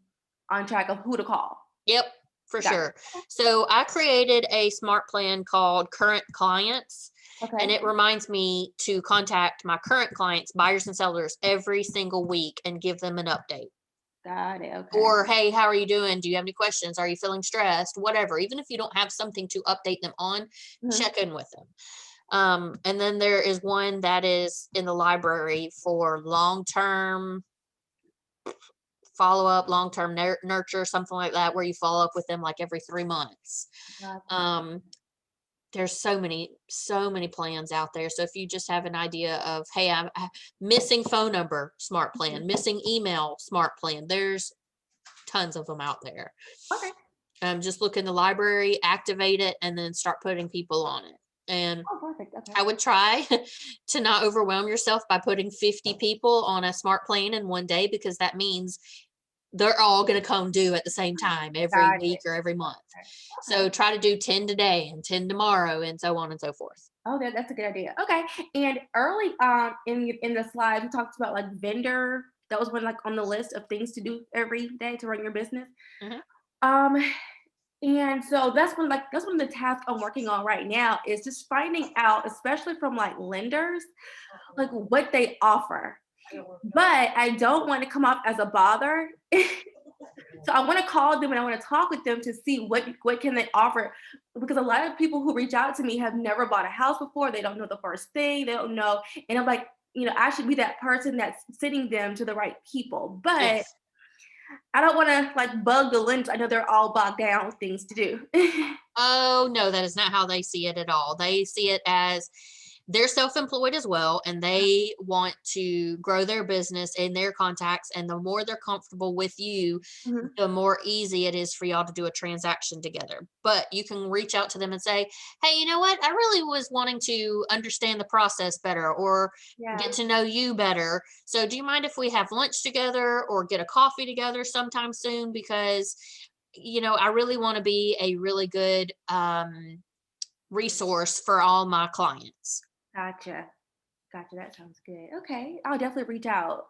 on track of who to call. Yep, for sure. So I created a smart plan called Current Clients. Okay. And it reminds me to contact my current clients, buyers and sellers, every single week and give them an update. Got it. Okay. Or, hey, how are you doing? Do you have any questions? Are you feeling stressed? Whatever. Even if you don't have something to update them on, check in with them. And then there is one that is in the library for long-term follow-up, long-term nurture, something like that, where you follow up with them like every 3 months. There's so many plans out there. So if you just have an idea of, hey, I'm missing phone number, smart plan, missing email, smart plan, there's tons of them out there. Okay. Just look in the library, activate it, and then start putting people on it. And perfect. Okay. I would try to not overwhelm yourself by putting 50 people on a smart plan in one day, because that means they're all going to come due at the same time every week or every month. Okay. So try to do 10 today and 10 tomorrow, and so on and so forth. Oh, that's a good idea. Okay. And early in the slides, we talked about like vendor. That was one like on the list of things to do every day to run your business. And so that's one of the tasks I'm working on right now, is just finding out, especially from like lenders, like what they offer. But I don't want to come off as a bother. So I want to call them and I want to talk with them to see what can they offer, because a lot of people who reach out to me have never bought a house before. They don't know the first thing. They don't know. And I'm like, I should be that person that's sending them to the right people. But yes. I don't want to like bug the lenders. I know they're all bogged down with things to do. Oh, no, that is not how they see it at all. They see it as they're self-employed as well, and they want to grow their business and their contacts. And the more they're comfortable with you, the more easy it is for y'all to do a transaction together. But you can reach out to them and say, hey, you know what? I really was wanting to understand the process better, or get to know you better. So do you mind if we have lunch together or get a coffee together sometime soon? Because, I really want to be a really good resource for all my clients. Gotcha. That sounds good. Okay. I'll definitely reach out.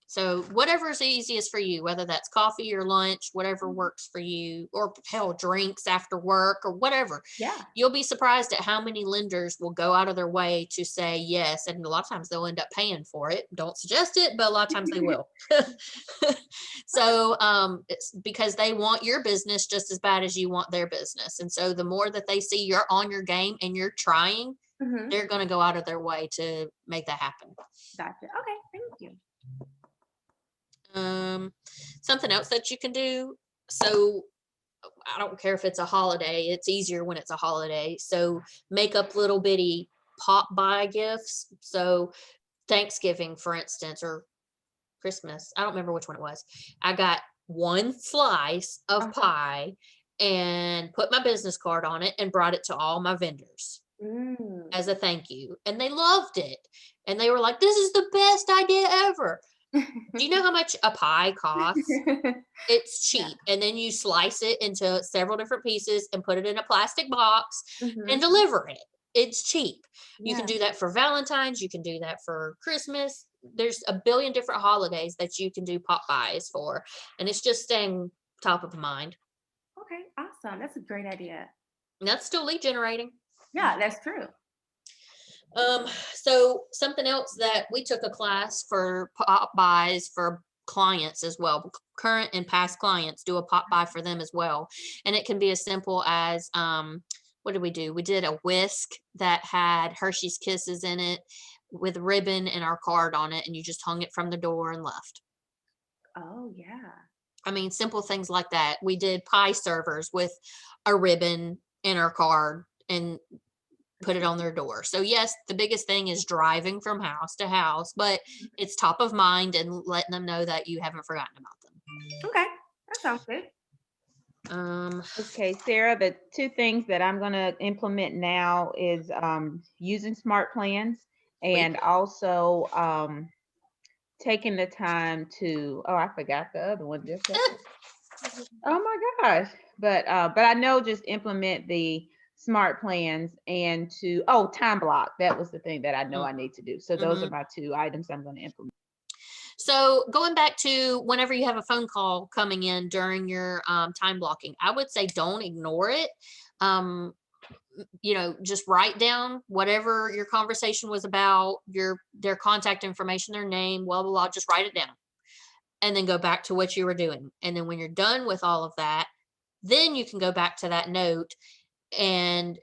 So whatever is easiest for you, whether that's coffee or lunch, whatever works for you, or hell, drinks after work or whatever. Yeah. You'll be surprised at how many lenders will go out of their way to say yes. And a lot of times they'll end up paying for it. Don't suggest it, but a lot of times they will. So it's because they want your business just as bad as you want their business. And so the more that they see you're on your game and you're trying, Mhm. they're going to go out of their way to make that happen. Gotcha. Okay, thank you. Something else that you can do. So I don't care if it's a holiday, it's easier when it's a holiday. So make up little bitty pop by gifts. So Thanksgiving, for instance, or Christmas, I don't remember which one it was. I got one slice of pie and put my business card on it and brought it to all my vendors Mm. as a thank you. And they loved it. And they were like, this is the best idea ever. Do you know how much a pie costs? It's cheap. And then you slice it into several different pieces and put it in a plastic box and deliver it. It's cheap. You can do that for Valentine's. You can do that for Christmas. There's a billion different holidays that you can do pop buys for. And it's just staying top of mind. Okay, awesome. That's a great idea. And that's still lead generating. Yeah, that's true. So something else that we took a class for pop buys for clients as well. Current and past clients do a pop buy for them as well. And it can be as simple as, what did we do? We did a whisk that had Hershey's Kisses in it with ribbon and our card on it. And you just hung it from the door and left. Oh, yeah. I mean, simple things like that. We did pie servers with a ribbon and our card and put it on their door. So yes, the biggest thing is driving from house to house, but it's top of mind and letting them know that you haven't forgotten about them. Okay, that sounds good. Okay, Sarah, the two things that I'm going to implement now is using smart plans and also taking the time to, oh, I forgot the other one. Just oh my gosh. But I know just implement the smart plans and to, time block. That was the thing that I know I need to do. So those are my two items I'm going to implement. So going back to whenever you have a phone call coming in during your time blocking, I would say don't ignore it. Just write down whatever your conversation was about, their contact information, their name, blah, blah, blah, just write it down and then go back to what you were doing. And then when you're done with all of that, then you can go back to that note and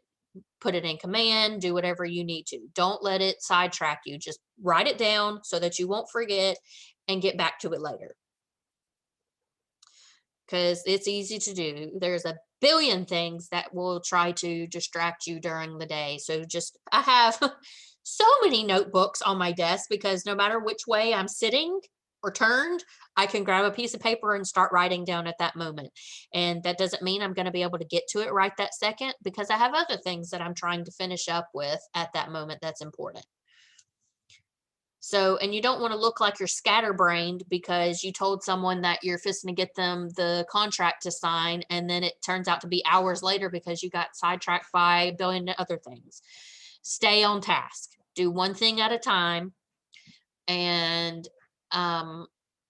put it in command, do whatever you need to. Don't let it sidetrack you. Just write it down so that you won't forget and get back to it later. Because it's easy to do. There's a billion things that will try to distract you during the day. So I have so many notebooks on my desk because no matter which way I'm sitting or turned, I can grab a piece of paper and start writing down at that moment. And that doesn't mean I'm going to be able to get to it right that second because I have other things that I'm trying to finish up with at that moment that's important. So, and you don't want to look like you're scatterbrained because you told someone that you're fixing to get them the contract to sign, and then it turns out to be hours later because you got sidetracked by a billion other things. Stay on task. Do one thing at a time, and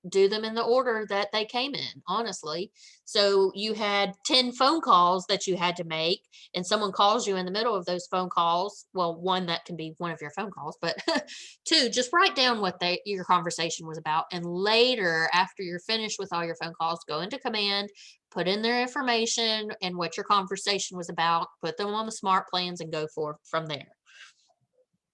do them in the order that they came in, honestly. So you had 10 phone calls that you had to make, and someone calls you in the middle of those phone calls. Well, one, that can be one of your phone calls, but two, just write down what your conversation was about. And later, after you're finished with all your phone calls, go into command, put in their information and what your conversation was about, put them on the smart plans and go from there.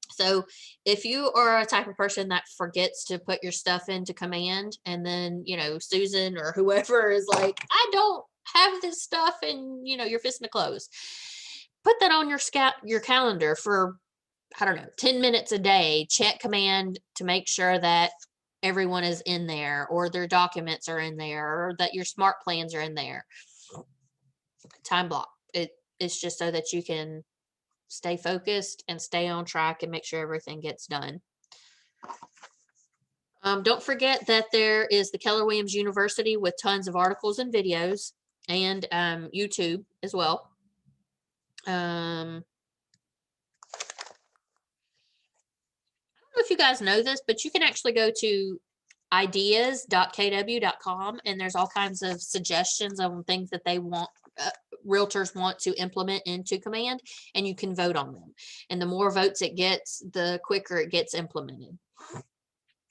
So if you are a type of person that forgets to put your stuff into command and then, Susan or whoever is like, I don't have this stuff and, you're fixing to close, put that on your calendar for, 10 minutes a day, check command to make sure that everyone is in there or their documents are in there or that your smart plans are in there. Time block. It's just so that you can stay focused and stay on track and make sure everything gets done. Don't forget that there is the Keller Williams University with tons of articles and videos and YouTube as well. I don't know if you guys know this, but you can actually go to ideas.kw.com, and there's all kinds of suggestions on things that they want, realtors want to implement into Command, and you can vote on them. And the more votes it gets, the quicker it gets implemented.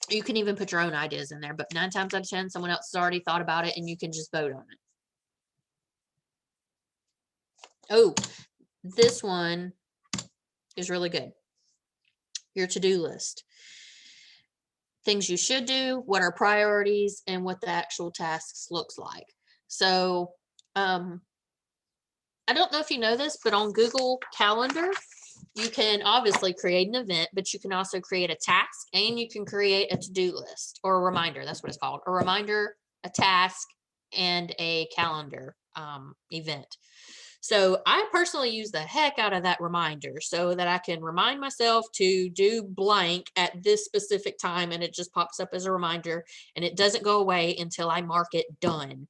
You can even put your own ideas in there, but 9 times out of 10, someone else has already thought about it and you can just vote on it. Oh, this one is really good. Your to-do list. Things you should do, what are priorities, and what the actual tasks looks like. So, I don't know if you know this, but on Google Calendar, you can obviously create an event, but you can also create a task, and you can create a to-do list or a reminder. That's what it's called. A reminder, a task, and a calendar event. So I personally use the heck out of that reminder so that I can remind myself to do blank at this specific time, and it just pops up as a reminder, and it doesn't go away until I mark it done.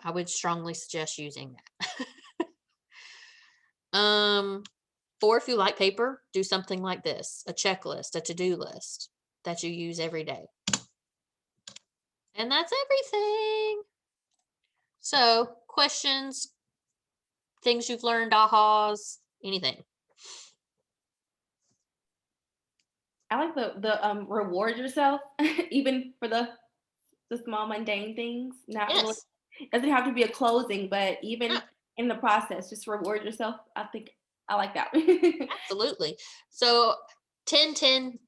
I would strongly suggest using that. Or if you like paper, do something like this, a checklist, a to-do list that you use every day. And that's everything. So, questions, things you've learned, ahas, anything. I like the reward yourself, even for the small mundane things. Not really, Yes. it doesn't have to be a closing, but even Yeah. in the process, just reward yourself. I think I like that. Absolutely. So 10, 10,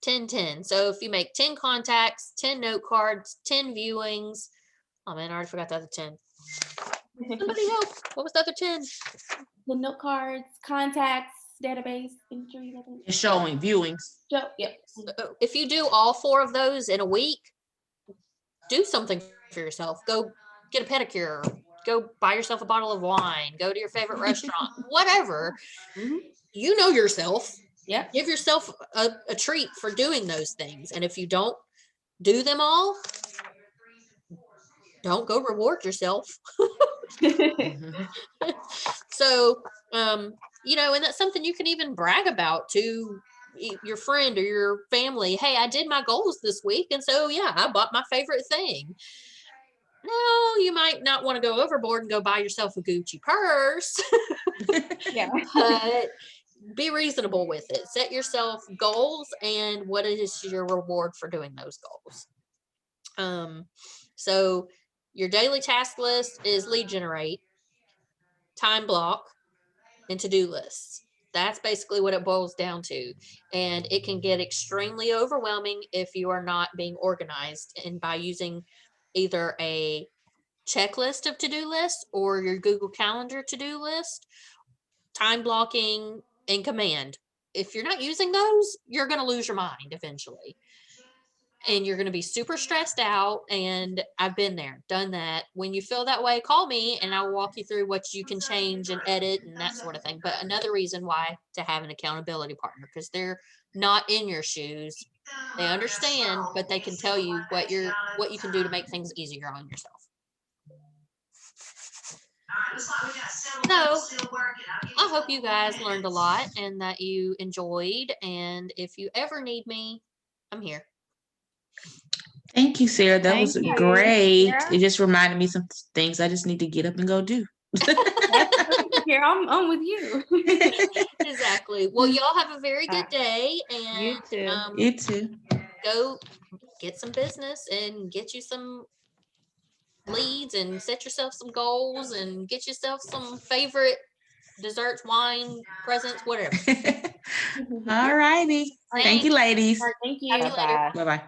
10, 10. So if you make 10 contacts, 10 note cards, 10 viewings. Oh man, I already forgot the other 10. Somebody help. What was the other 10? The note cards, contacts, database, entry. It's showing viewings. Yep. So if you do all 4 of those in a week, do something for yourself. Go get a pedicure. Go buy yourself a bottle of wine. Go to your favorite restaurant. Whatever. Mhm. You know yourself. Yep. Give yourself a treat for doing those things. And if you don't do them all, don't go reward yourself. Mhm. So, you know, and that's something you can even brag about to your friend or your family. Hey, I did my goals this week. And so, yeah, I bought my favorite thing. No, you might not want to go overboard and go buy yourself a Gucci purse, Yeah. but be reasonable with it. Set yourself goals and what is your reward for doing those goals. So your daily task list is lead generate, time block, and to-do lists. That's basically what it boils down to. And it can get extremely overwhelming if you are not being organized. And by using either a checklist of to-do lists or your Google Calendar to-do list, time blocking, and Command. If you're not using those, you're going to lose your mind eventually. And you're going to be super stressed out. And I've been there, done that. When you feel that way, call me and I'll walk you through what you can change and edit and that sort of thing. But another reason why to have an accountability partner, because they're not in your shoes. They understand, but they can tell you what you can do to make things easier on yourself. So I hope you guys learned a lot and that you enjoyed. And if you ever need me, I'm here. Thank you, Sarah. That was Thank you, great. Sarah. It just reminded me some things I just need to get up and go do. Here, I'm with you. Exactly. Well, y'all have a very good day, and You too. You too. go get some business and get you some leads and set yourself some goals and get yourself some favorite desserts, wine, presents, whatever. All righty. Thank you, ladies. All right, thank you. Talk to you later. Bye-bye. Bye-bye.